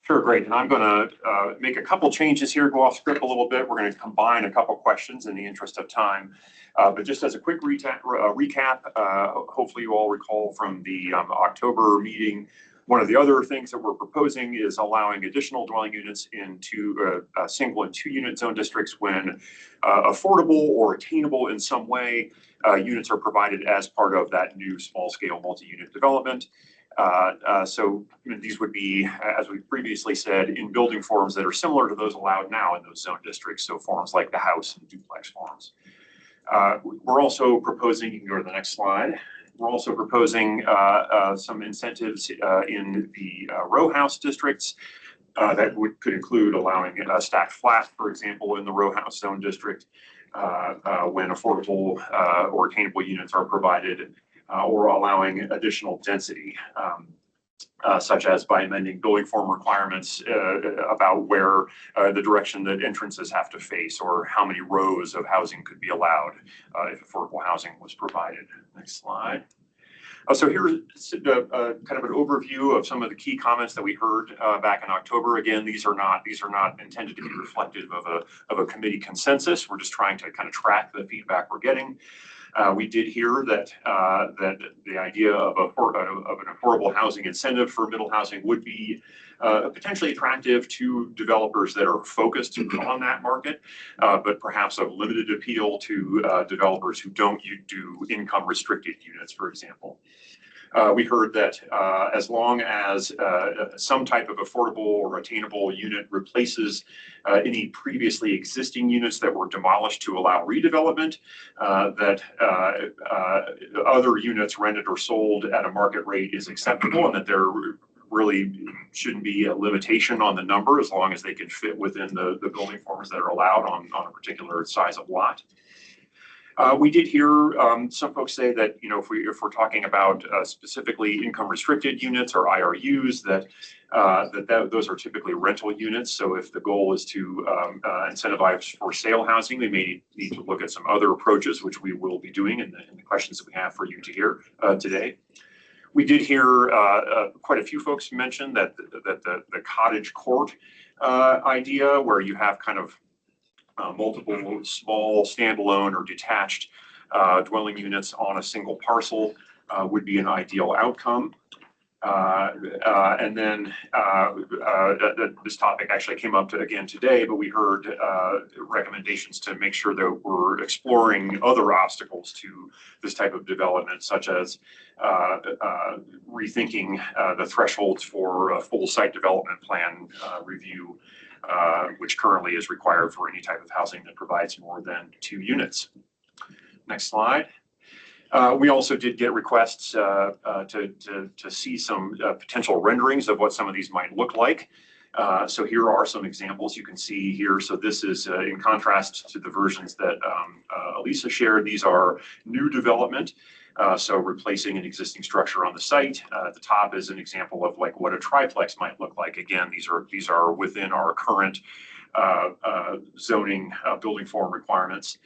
Sure, great. And I'm going to make a couple changes here, go off script a little bit. We're going to combine a couple questions in the interest of time. But just as a quick recap, hopefully you all recall from the October meeting, one of the other things that we're proposing is allowing additional dwelling units into single and 2-unit zone districts when affordable or attainable in some way. Units are provided as part of that new small-scale multi-unit development. So these would be, as we previously said, in building forms that are similar to those allowed now in those zone districts. So forms like the house and duplex forms. We're also proposing, you can go to the next slide. We're also proposing some incentives in the row house districts that could include allowing a stacked flat, for example, in the row house zone district when affordable or attainable units are provided, or allowing additional density, such as by amending building form requirements about where the direction that entrances have to face, or how many rows of housing could be allowed if affordable housing was provided. Next slide. So here's kind of an overview of some of the key comments that we heard back in October. Again, these are not intended to be reflective of a committee consensus. We're just trying to kind of track the feedback we're getting. We did hear that the idea of an affordable housing incentive for middle housing would be potentially attractive to developers that are focused on that market, but perhaps of limited appeal to developers who don't do income restricted units, for example. We heard that as long as some type of affordable or attainable unit replaces any previously existing units that were demolished to allow redevelopment, that other units rented or sold at a market rate is acceptable, and that there really shouldn't be a limitation on the number as long as they can fit within the building forms that are allowed on a particular size of lot. We did hear some folks say that, you know, if we're talking about specifically income restricted units or IRUs, that those are typically rental units. So if the goal is to incentivize for sale housing, they may need to look at some other approaches, which we will be doing in the questions that we have for you to hear today. We did hear quite a few folks mention that the cottage court idea, where you have kind of multiple small standalone or detached dwelling units on a single parcel would be an ideal outcome. And then this topic actually came up again today, but we heard recommendations to make sure that we're exploring other obstacles to this type of development, such as rethinking the thresholds for a full site development plan review, which currently is required for any type of housing that provides more than 2 units. Next slide. We also did get requests to see some potential renderings of what some of these might look like. So here are some examples you can see here. So this is in contrast to the versions that Elisa shared. These are new development. So replacing an existing structure on the site. At the top is an example of like what a triplex might look like. Again, these are within our current zoning building form requirements.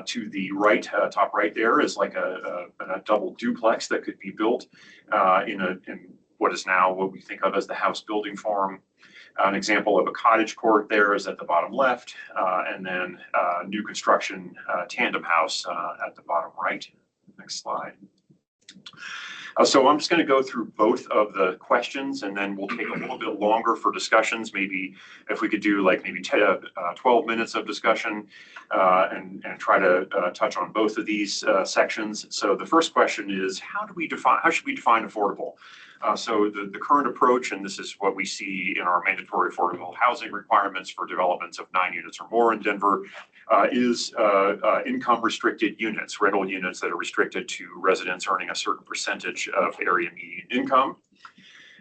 To the right, top right there is like a double duplex that could be built in what is now what we think of as the house building form. An example of a cottage court there is at the bottom left, and then new construction tandem house at the bottom right. Next slide. So I'm just going to go through both of the questions, and then we'll take a little bit longer for discussions. Maybe if we could do like maybe 12 minutes of discussion and try to touch on both of these sections. So the first question is, how should we define affordable? So the current approach, and this is what we see in our mandatory affordable housing requirements for developments of 9 units or more in Denver, is income restricted units, rental units that are restricted to residents earning a certain percentage of area median income.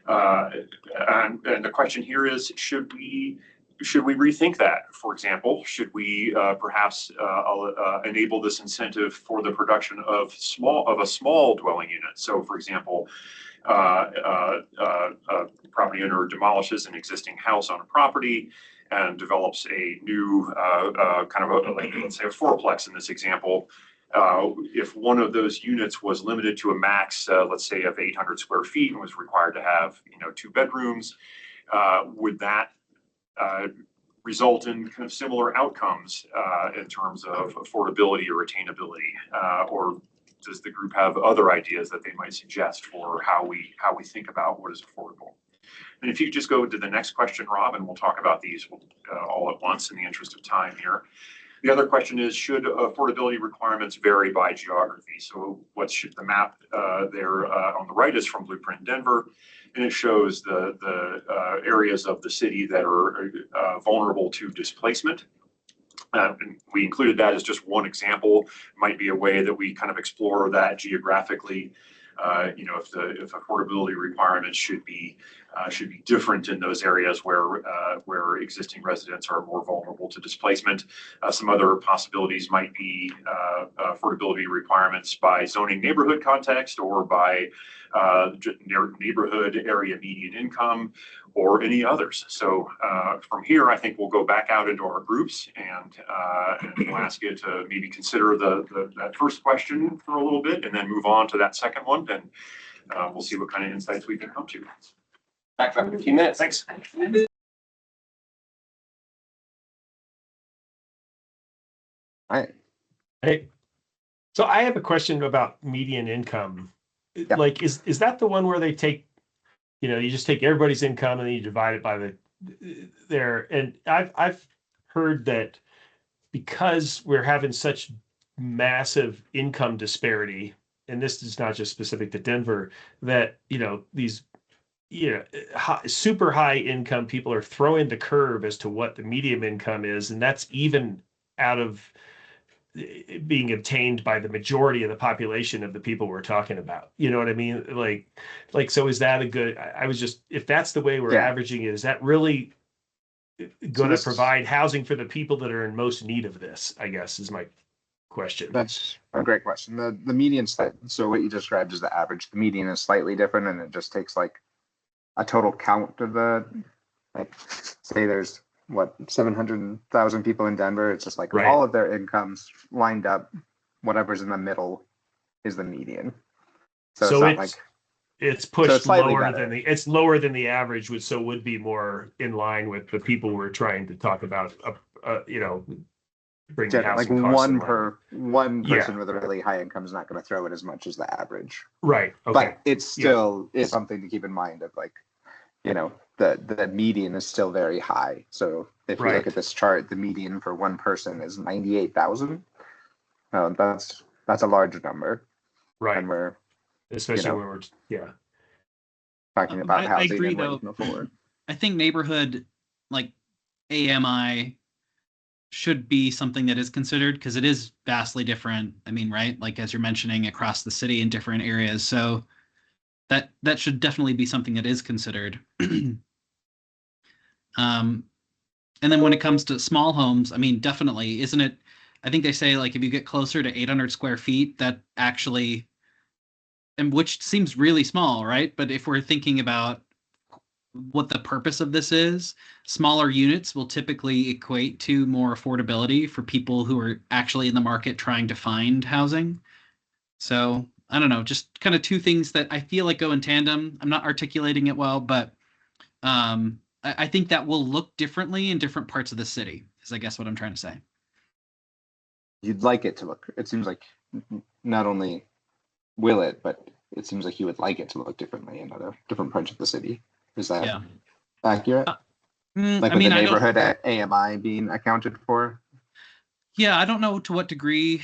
And the question here is, should we rethink that? For example, should we perhaps enable this incentive for the production of a small dwelling unit? So for example, a property owner demolishes an existing house on a property and develops a new kind of like, let's say a fourplex in this example. If one of those units was limited to a max, let's say of 800 square feet, and was required to have 2 bedrooms, would that result in kind of similar outcomes in terms of affordability or attainability? Or does the group have other ideas that they might suggest for how we think about what is affordable? And if you could just go to the next question, Rob, and we'll talk about these all at once in the interest of time here. The other question is, should affordability requirements vary by geography? So what's the map there on the right is from Blueprint Denver, and it shows the areas of the city that are vulnerable to displacement. And we included that as just one example. It might be a way that we kind of explore that geographically. If affordability requirements should be different in those areas where existing residents are more vulnerable to displacement. Some other possibilities might be affordability requirements by zoning neighborhood context or by neighborhood area median income or any others. So from here, I think we'll go back out into our groups and we'll ask you to maybe consider that first question for a little bit and then move on to that second one. And we'll see what kind of insights we can come to. Back up in a few minutes. Thanks. Right. Hey, so I have a question about median income. Like, is that the one where they take, you just take everybody's income and then you divide it by and I've heard that because we're having such massive income disparity, and this is not just specific to Denver, that, these super high income people are throwing the curve as to what the median income is, and that's even out of being obtained by the majority of the population of the people we're talking about. You know what I mean? Like, so is that a good, if that's the way we're averaging it, is that really going to provide housing for the people that are in most need of this, I guess, is my question. That's a great question. The median, so what you described is the average. The median is slightly different, and it just takes like a total count of say there's 700,000 people in Denver. It's just like all of their incomes lined up, whatever's in the middle is the median. So it's pushed lower than it's lower than the average, would be more in line with the people we're trying to talk about, bring the housing costs one person with a really high income is not going to throw it as much as the average. Right. Okay. But it's still is something to keep in mind of the median is still very high. So if you look at this chart, the median for one person is 98,000. That's a large number. Right. And we're especially when we're talking about housing. I agree, and though. before. I think neighborhood like AMI should be something that is considered because it is vastly different. I mean, right? Like as you're mentioning across the city in different areas. So that should definitely be something that is considered. And then when it comes to small homes, I mean, definitely, isn't it? I think they say like if you get closer to 800 square feet, that actually, and which seems really small, right? But if we're thinking about what the purpose of this is, smaller units will typically equate to more affordability for people who are actually in the market trying to find housing. So I don't know, just kind of two things that I feel like go in tandem. I'm not articulating it well, but I think that will look differently in different parts of the city, is I guess what I'm trying to say. You'd like it to look, it seems like not only will it, but it seems like you would like it to look differently in other different parts of the city. Is that accurate? Like with the neighborhood AMI being accounted for? Yeah, I don't know to what degree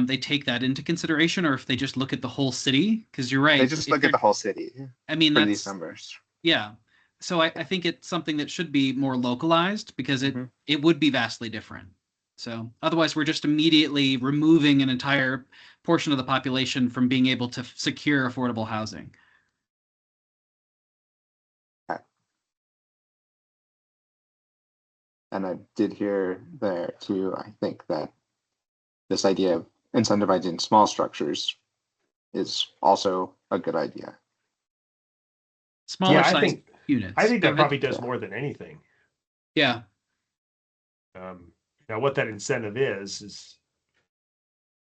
they take that into consideration or if they just look at the whole city, because you're right. They just look at the whole city. I mean, for these numbers. Yeah. So I think it's something that should be more localized because it would be vastly different. So otherwise, we're just immediately removing an entire portion of the population from being able to secure affordable housing. And I did hear there too, I think that this idea of incentivizing small structures is also a good idea. Smaller size units. I think that probably does more than anything. Yeah. Now what that incentive is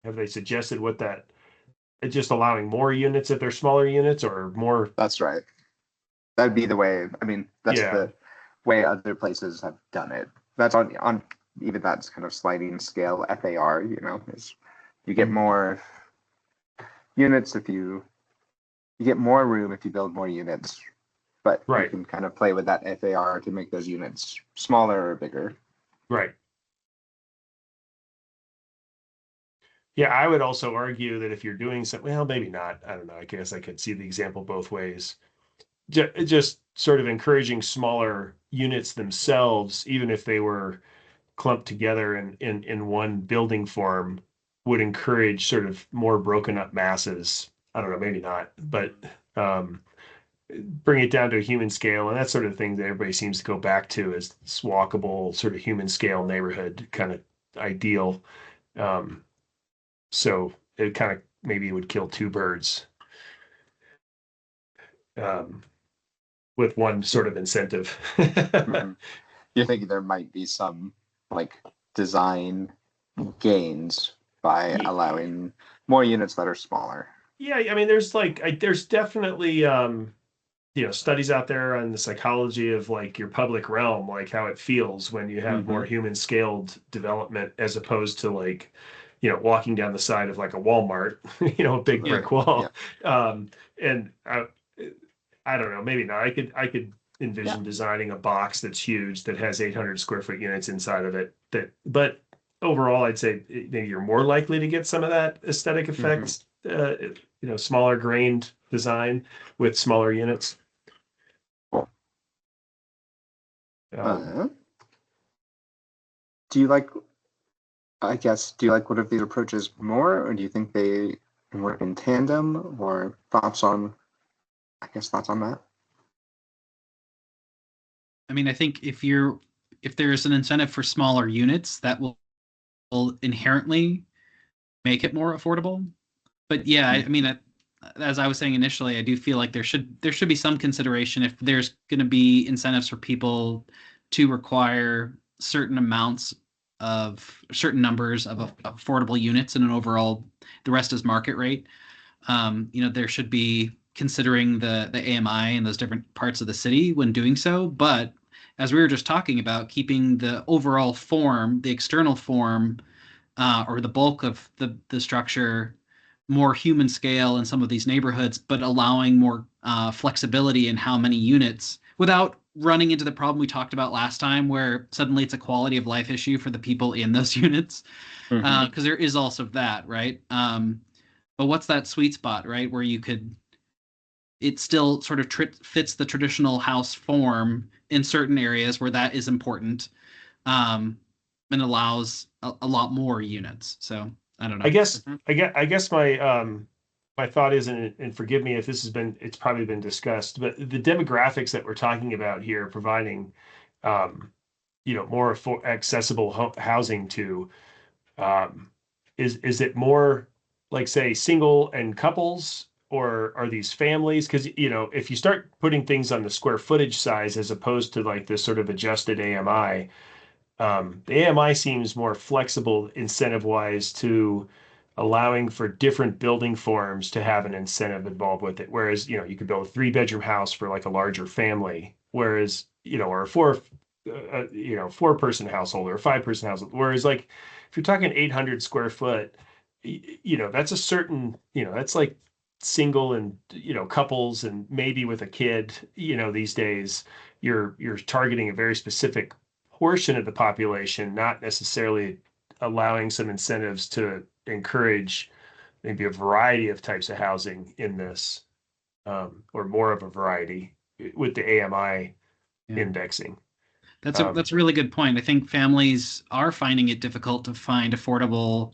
have they suggested what that, it's just allowing more units if they're smaller units or more? That's right. That'd be the way. I mean, that's way other places have done it. That's on even that's kind of sliding scale FAR, is you get more units if you get more room if you build more units, but you can kind of play with that FAR to make those units smaller or bigger. Right. Yeah, I would also argue that if you're doing something, well, maybe not. I don't know. I guess I could see the example both ways. Just sort of encouraging smaller units themselves, even if they were clumped together in one building form, would encourage sort of more broken up masses. I don't know, maybe not, but bring it down to a human scale, and that sort of thing that everybody seems to go back to as this walkable sort of human scale neighborhood kind of ideal. So it kind of maybe would kill two birds with one sort of incentive. Mm-hmm. You think there might be some like design gains by allowing more units that are smaller? Yeah, I mean, there's definitely studies out there on the psychology of like your public realm, like how it feels when you have more human scaled development as opposed to like, walking down the side of like a Walmart, a big brick wall. And I don't know, maybe not. I could envision designing a box that's huge that has 800 square foot units inside of it. But overall, I'd say maybe you're more likely to get some of that aesthetic effects, smaller grained design with smaller units. Do you like one of these approaches more, or do you think they can work in tandem, or thoughts on that? I mean, I think if there's an incentive for smaller units, that will inherently make it more affordable. But yeah, I mean, as I was saying initially, I do feel like there should be some consideration if there's going to be incentives for people to require certain numbers of affordable units in an overall, the rest is market rate. There should be considering the AMI and those different parts of the city when doing so. But as we were just talking about, keeping the overall form, the external form, or the bulk of the structure more human scale in some of these neighborhoods, but allowing more flexibility in how many units without running into the problem we talked about last time, where suddenly it's a quality of life issue for the people in those units. Because there is also that, right? But what's that sweet spot, right? Where it still sort of fits the traditional house form in certain areas where that is important, and allows a lot more units. So I don't know. I guess my thought is, and forgive me if it's probably been discussed, but the demographics that we're talking about here, providing, more accessible housing to, is it more like, say, single and couples, or are these families? Because, if you start putting things on the square footage size as opposed to like this sort of adjusted AMI, the AMI seems more flexible incentive-wise to allowing for different building forms to have an incentive involved with it. Whereas, you could build a 3-bedroom house for like a larger family, whereas, or a 4-person household or a 5-person household. Whereas like, if you're talking 800 square foot, that's a certain, that's like single and, couples and maybe with a kid, these days you're targeting a very specific portion of the population, not necessarily allowing some incentives to encourage maybe a variety of types of housing in this, or more of a variety with the AMI indexing. That's a really good point. I think families are finding it difficult to find affordable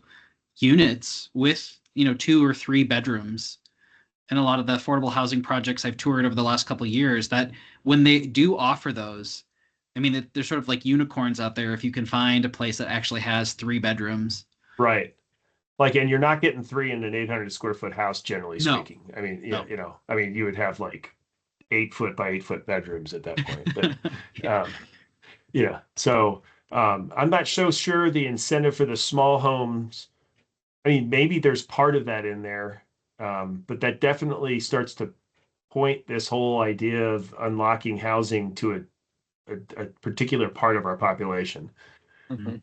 units with 2 or 3 bedrooms. And a lot of the affordable housing projects I've toured over the last couple of years, that when they do offer those, I mean, there's sort of like unicorns out there if you can find a place that actually has 3 bedrooms. Right. Like, and you're not getting 3 in an 800 square foot house, generally speaking. I mean, you would have like 8 foot by 8 foot bedrooms at that point. But so I'm not so sure the incentive for the small homes. I mean, maybe there's part of that in there, but that definitely starts to point this whole idea of unlocking housing to a particular part of our population. Okay.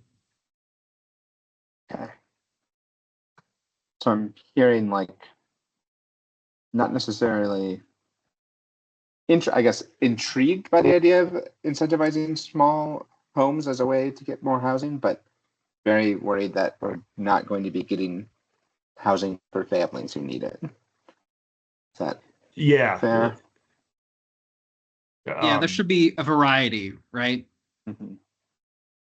So I'm hearing like not necessarily I guess intrigued by the idea of incentivizing small homes as a way to get more housing, but very worried that we're not going to be getting housing for families who need it. Is that fair? Yeah, there should be a variety, right? Mm-hmm.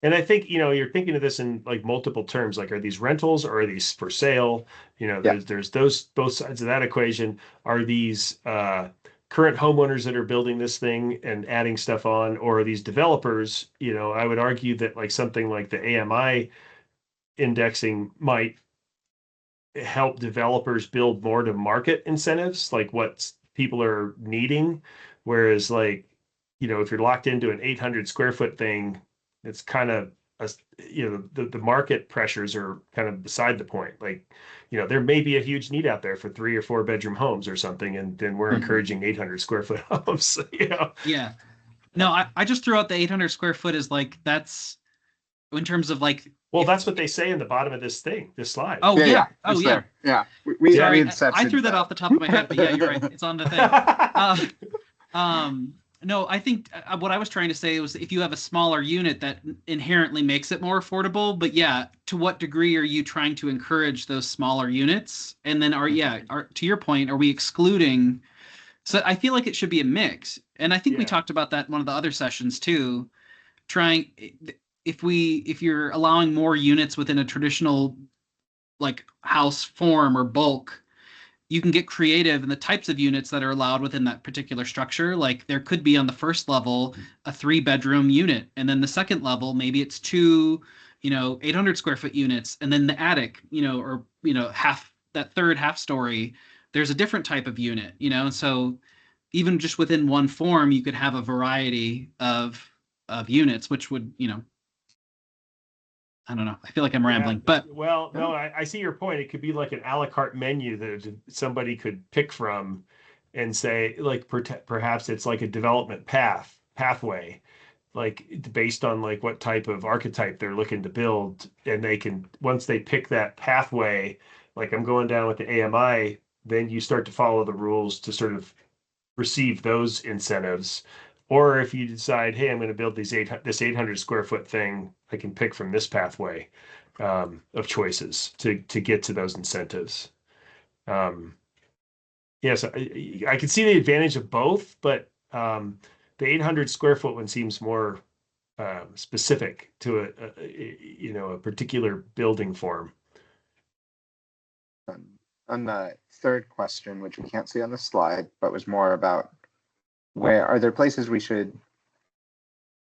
And I think, you're thinking of this in like multiple terms, like, are these rentals or are these for sale? There's those both sides of that equation. Are these current homeowners that are building this thing and adding stuff on, or are these developers? I would argue that like something like the AMI indexing might help developers build more to market incentives, like what people are needing. Whereas like, if you're locked into an 800 square foot thing, it's kind of, the market pressures are kind of beside the point. Like, there may be a huge need out there for 3 or 4 bedroom homes or something. And then we're encouraging 800 square foot homes, Yeah. No, I just threw out the 800 square foot as like, that's in terms of like. Well, that's what they say in the bottom of this slide. Oh, yeah. Oh, yeah. Yeah. Sorry, I threw that off the top of my head, but yeah, you're right. It's on the thing. No, I think what I was trying to say was if you have a smaller unit, that inherently makes it more affordable. But yeah, to what degree are you trying to encourage those smaller units? And then to your point, are we excluding? So I feel like it should be a mix. And I think we talked about that in one of the other sessions too. If you're allowing more units within a traditional like house form or bulk, you can get creative in the types of units that are allowed within that particular structure. Like there could be on the first level a 3-bedroom unit, and then the second level maybe it's 2 800 square foot units, and then the attic or half that third half story, there's a different type of unit, and so even just within one form you could have a variety of units, which would I don't know. I feel like I'm rambling, but well, no, I see your point. It could be like an a la carte menu that somebody could pick from and say, like, perhaps it's like a development pathway, like based on like what type of archetype they're looking to build. And they can, once they pick that pathway, like I'm going down with the AMI, then you start to follow the rules to sort of receive those incentives. Or if you decide, hey, I'm going to build this 800 square foot thing, I can pick from this pathway of choices to get to those incentives. Yes, I can see the advantage of both, but the 800 square foot one seems more specific to a particular building form. On the third question, which we can't see on the slide, but was more about where are there places we should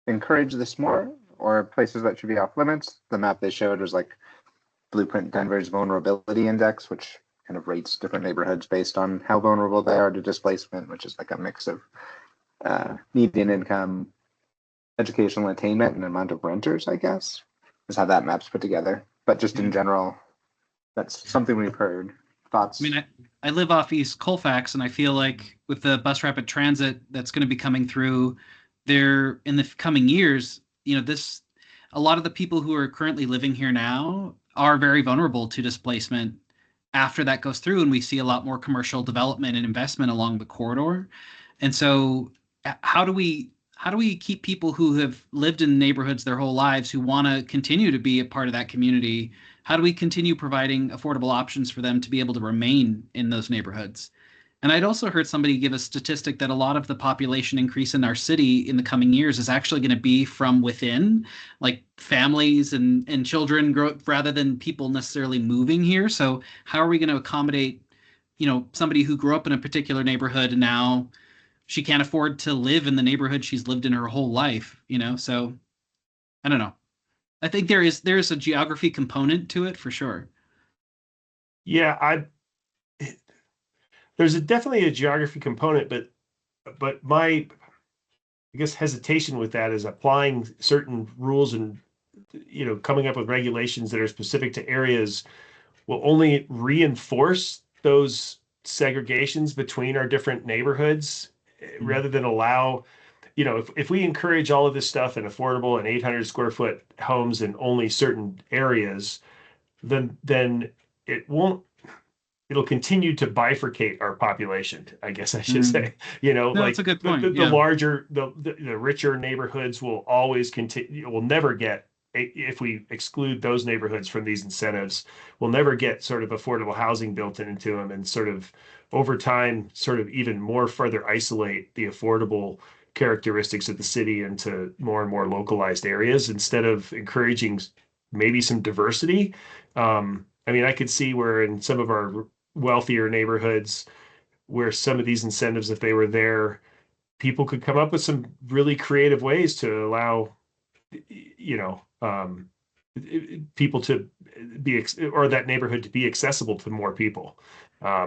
encourage this more, or places that should be off limits? The map they showed was like Blueprint Denver's vulnerability index, which kind of rates different neighborhoods based on how vulnerable they are to displacement, which is like a mix of median income, educational attainment, and amount of renters, I guess, is how that map's put together. But just in general, that's something we've heard. Thoughts? I mean, I live off East Colfax, and I feel like with the bus rapid transit that's going to be coming through there in the coming years, a lot of the people who are currently living here now are very vulnerable to displacement after that goes through, and we see a lot more commercial development and investment along the corridor. And so how do we keep people who have lived in neighborhoods their whole lives, who want to continue to be a part of that community? How do we continue providing affordable options for them to be able to remain in those neighborhoods? And I'd also heard somebody give a statistic that a lot of the population increase in our city in the coming years is actually going to be from within, like families and children grow rather than people necessarily moving here. So how are we going to accommodate, somebody who grew up in a particular neighborhood and now she can't afford to live in the neighborhood she's lived in her whole life, So I don't know. I think there is a geography component to it for sure. Yeah, there's definitely a geography component, but my, I guess, hesitation with that is applying certain rules and coming up with regulations that are specific to areas will only reinforce those segregations between our different neighborhoods rather than allow you know, if we encourage all of this stuff in affordable and 800 square foot homes in only certain areas, then it won't, it'll continue to bifurcate our population, I guess I should say. You know, No, like that's a good point, the yeah. larger, the richer neighborhoods will always continue, will never get, if we exclude those neighborhoods from these incentives, we'll never get sort of affordable housing built into them, and sort of over time, sort of even more further isolate the affordable characteristics of the city into more and more localized areas instead of encouraging maybe some diversity. I mean, I could see where in some of our wealthier neighborhoods, where some of these incentives, if they were there, people could come up with some really creative ways to allow, you know, people to be, or that neighborhood to be accessible to more people.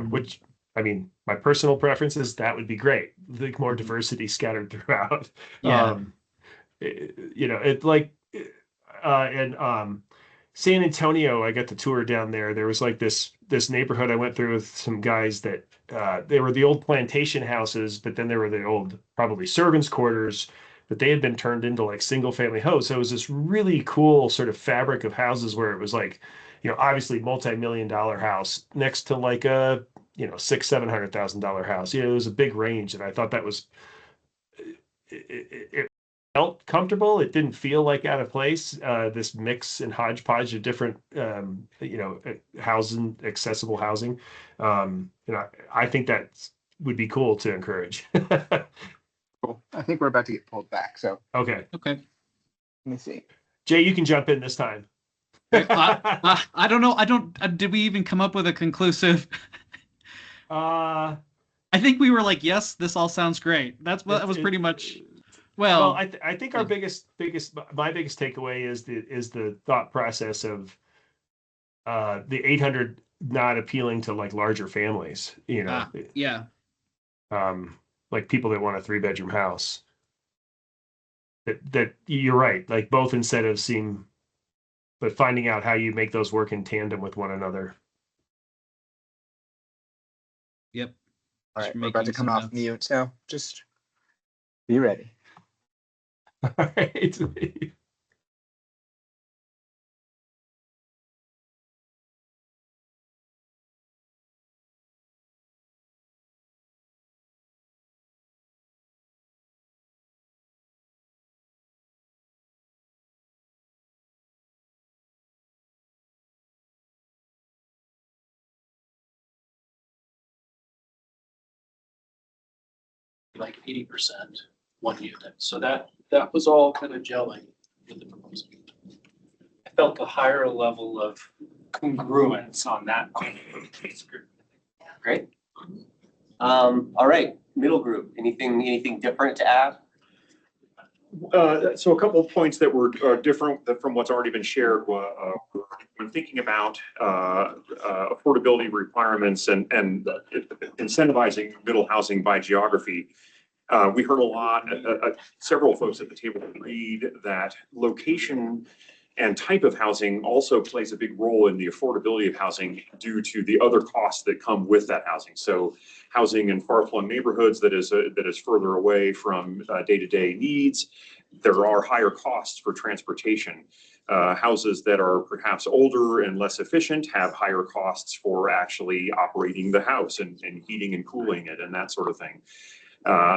Which, I mean, my personal preference is that would be great. Like more diversity scattered throughout. Yeah. You know, it like, and San Antonio, I got the tour down there. There was like this neighborhood I went through with some guys that they were the old plantation houses, but then there were the old probably servants' quarters, but they had been turned into like single family homes. So it was this really cool sort of fabric of houses where it was like, you know, obviously multi-million-dollar house next to like a, you know, $600,000-$700,000 house. You know, it was a big range, and I thought that was it felt comfortable. It didn't feel like out of place. This mix and hodgepodge of different, you know, housing, accessible housing. You know, I think that would be cool to encourage. Cool. I think we're about to get pulled back, so Okay. Okay. let me see. Jay, you can jump in this time. I don't know. Did we even come up with a conclusive? I think we were like, yes, this all sounds great. That was pretty much. Well, I think our my biggest takeaway is the thought process of the 800 not appealing to like larger families, you know. Yeah. Like people that want a 3-bedroom house. That you're right. Like both incentives seem, but finding out how you make those work in tandem with one another. Yep. All right, we're about to come off mute, so just be ready. All right. Like 80% one unit. So that was all kind of gelling with the proposal. I felt a higher level of congruence on that. Great. All right, middle group, anything different to add? So a couple of points that were different from what's already been shared. When thinking about affordability requirements and incentivizing middle housing by geography, we heard a lot, several folks at the table agreed that location and type of housing also plays a big role in the affordability of housing due to the other costs that come with that housing. So housing in far-flung neighborhoods that is further away from day-to-day needs, there are higher costs for transportation. Houses that are perhaps older and less efficient have higher costs for actually operating the house and heating and cooling it and that sort of thing.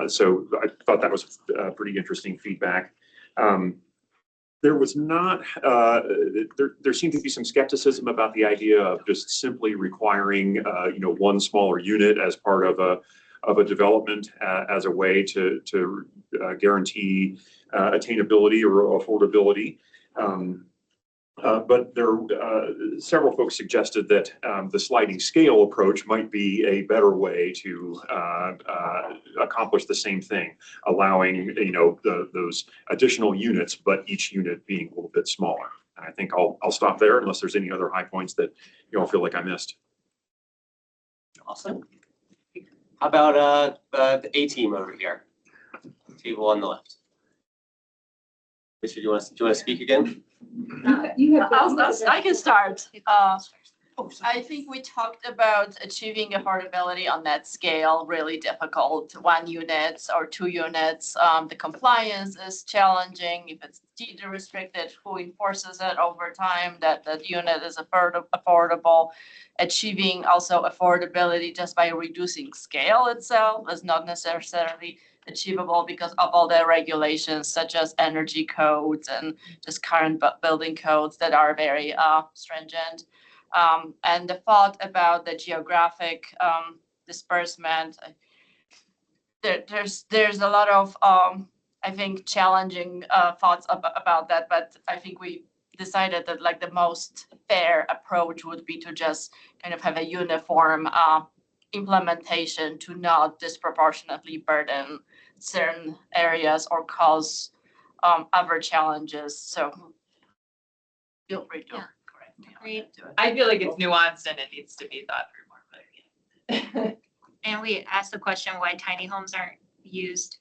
So I thought that was pretty interesting feedback. There was not, there seemed to be some skepticism about the idea of just simply requiring, you know, one smaller unit as part of a development as a way to guarantee attainability or affordability. But there, several folks suggested that the sliding scale approach might be a better way to accomplish the same thing, allowing, you know, those additional units, but each unit being a little bit smaller. And I think I'll stop there unless there's any other high points that you all feel like I missed. Awesome. How about the A team over here? Table on the left. Bishop, do you want to speak again? I can start. I think we talked about achieving affordability on that scale, really difficult, 1 unit or 2 units. The compliance is challenging. If it's deed restricted, who enforces it over time, that the unit is affordable. Achieving also affordability just by reducing scale itself is not necessarily achievable because of all the regulations such as energy codes and just current building codes that are very stringent. And the thought about the geographic disbursement, there's a lot of I think challenging thoughts about that, but I think we decided that like the most fair approach would be to just kind of have a uniform implementation to not disproportionately burden certain areas or cause other challenges. So feel free to correct me. I feel like it's nuanced and it needs to be thought through more, but. And we asked the question why tiny homes aren't used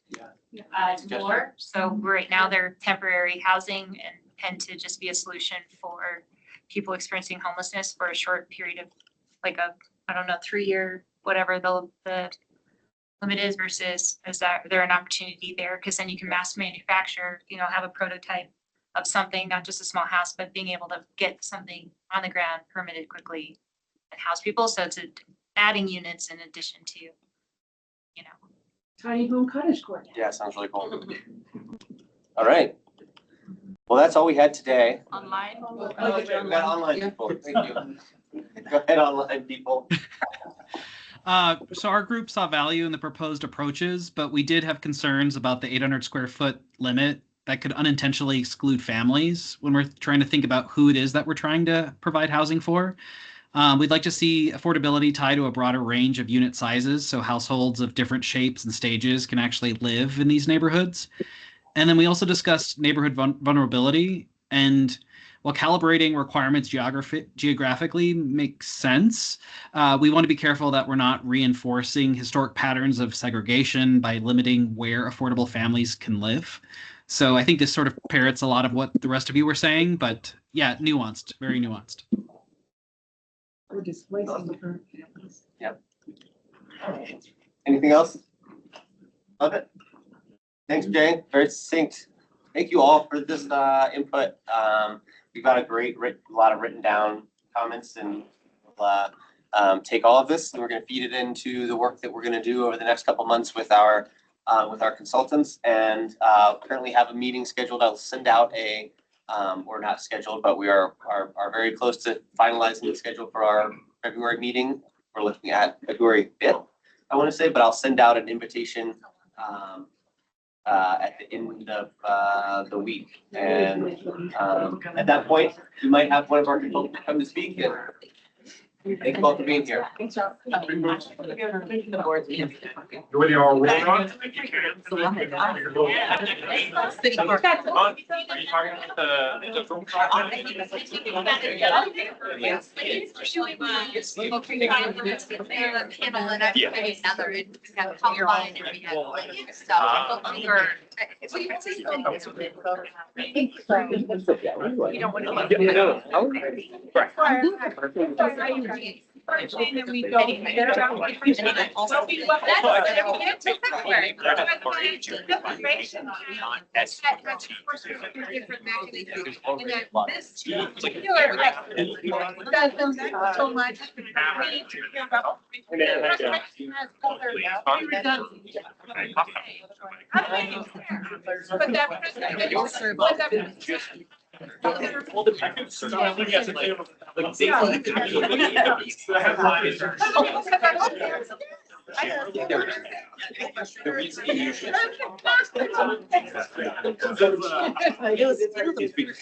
Suggestion. more. So right now they're temporary housing and tend to just be a solution for people experiencing homelessness for a short period of like I don't know, 3-year, whatever the limit is versus is there an opportunity there? Because then you can mass manufacture, have a prototype of something, not just a small house, but being able to get something on the ground permitted quickly and house people. So it's adding units in addition to, Tiny home cottage court. Yeah, sounds really cool. All right. Well, that's all we had today. Online. Oh, okay, we got online people. Thank you. Go ahead, online people. So our group saw value in the proposed approaches, but we did have concerns about the 800 square foot limit that could unintentionally exclude families when we're trying to think about who it is that we're trying to provide housing for. We'd like to see affordability tied to a broader range of unit sizes, so households of different shapes and stages can actually live in these neighborhoods. And then we also discussed neighborhood vulnerability, and while calibrating requirements geographically makes sense, we want to be careful that we're not reinforcing historic patterns of segregation by limiting where affordable families can live. So I think this sort of parrots a lot of what the rest of you were saying, but yeah, nuanced, very nuanced. We're displacing the current families. Yep. Anything else? Love it. Thanks, Jay. Very succinct. Thank you all for this input. We've got a lot of written down comments, and we'll take all of this and we're going to feed it into the work that we're going to do over the next couple months with our consultants. And currently have a meeting scheduled. I'll send out a or not scheduled, but we are very close to finalizing the schedule for our February meeting. We're looking at February 5th, I want to say, but I'll send out an invitation at the end of the week. And at that point, we might have one of our consultants come to speak. And thank you all for being here. Do we all roll on? Are you talking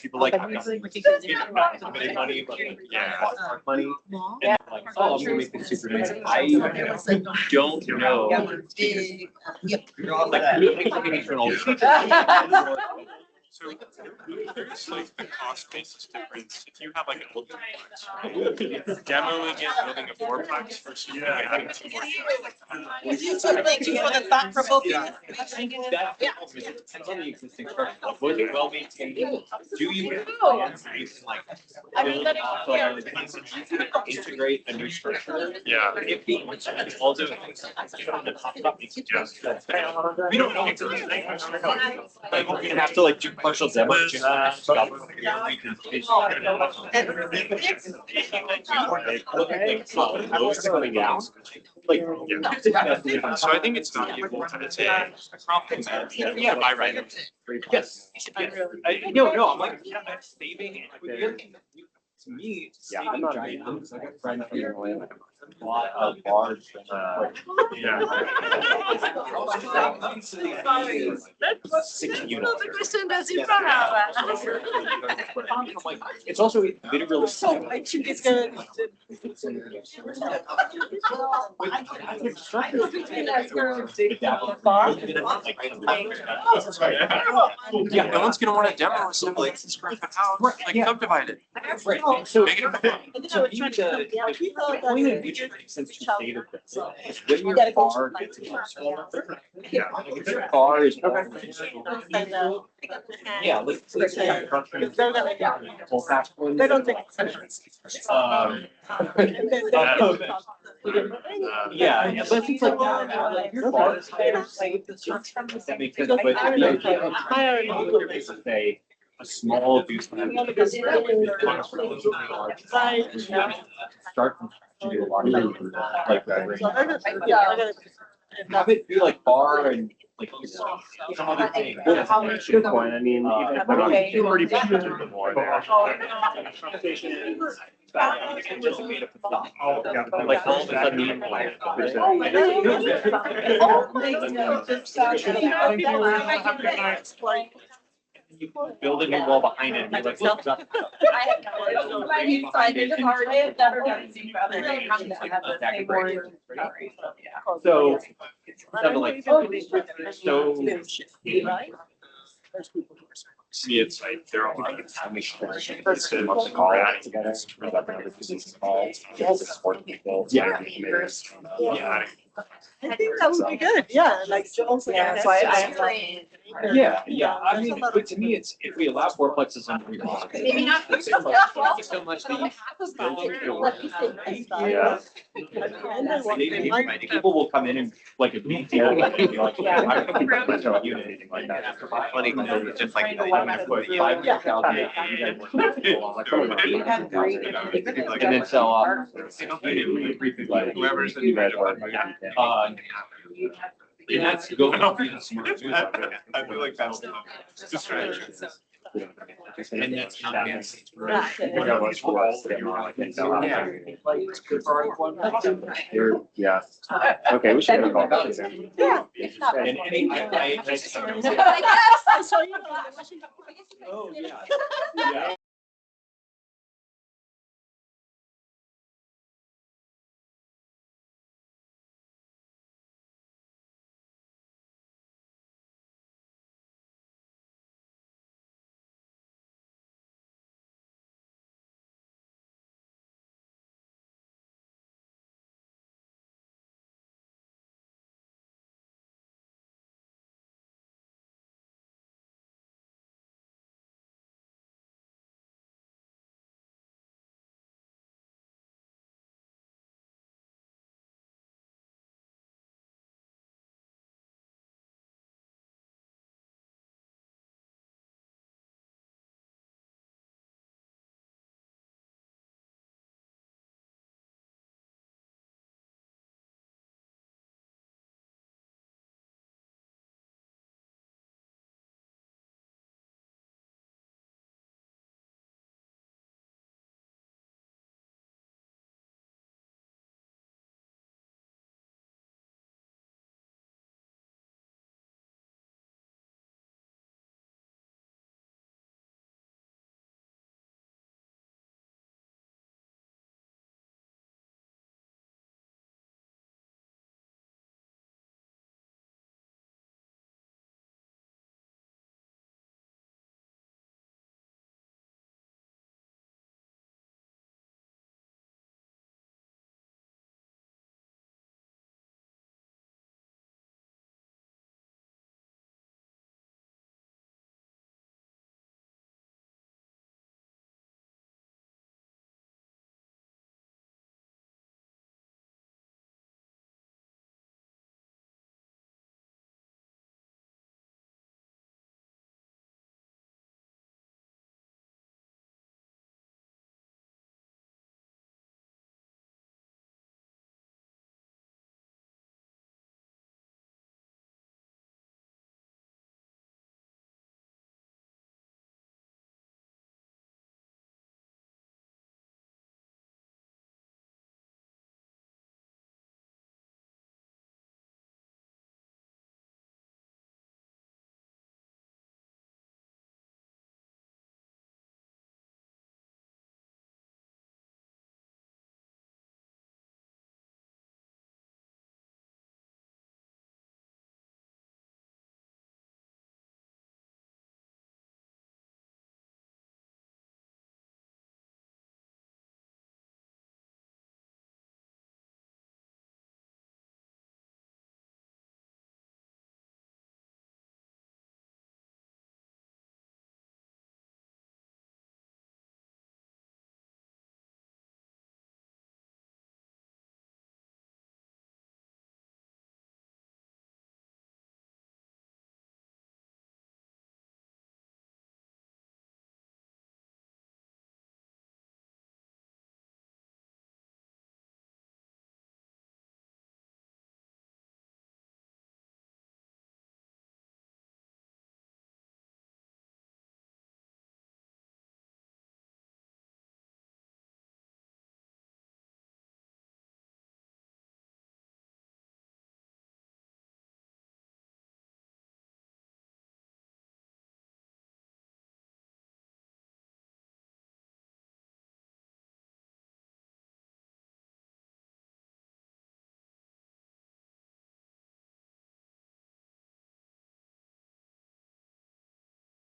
People like money, but money. And like, oh, I'm gonna make this super amazing. I don't know. Like, So there's like the cost basis difference. If you have like a demoing it, building a fourplex versus adding two more. Thank you for the thought provoking. Yeah. That depends on the existing structure. Like, was it well maintained? Do you have plans where you can like build off of integrate a new structure? Yeah. If the all those things. We don't know. Like, we're gonna have to like do partial demos. So I think it's valuable to say, yeah, by right. Yes. No, I'm like, yeah, that's saving. To me, saving giant homes, like a friend of yours, a lot of large. Six units. It's also literally. So I think it's gonna. Yeah, no one's gonna want to demo or something like house, like subdivide it. Right. So to me, the point of which it makes sense to data this is when your bar gets smaller. If your bar is. Yeah, let's say. They don't think. Yeah, but things like that, like your bar is higher, like that makes sense, but the idea of is to say a small boost. Start from like that. Have it be like bar and like some other thing. Good point. I mean, even Already more there. Like all of a sudden. You build a new wall behind it and you're like, look. So. Like, so. See, it's like, they're all like, it's how many Yeah. I think that would be good, yeah, like Joel said. Yeah, that's so Yeah, I mean, but to me, it's, if we allow fourplexes on every block. Maybe not. Thank you so much. Yeah. Maybe people will come in and like a big deal. And be like, yeah, I don't think there's no unit, anything like that. Funny, it's just like. And then sell off. Whoever's And that's going off being smart too. I feel like that's distraction. And that's not bad. Yeah. Okay, we should have called that. Yeah. And I I guess, I saw you. Oh, yeah. Yeah.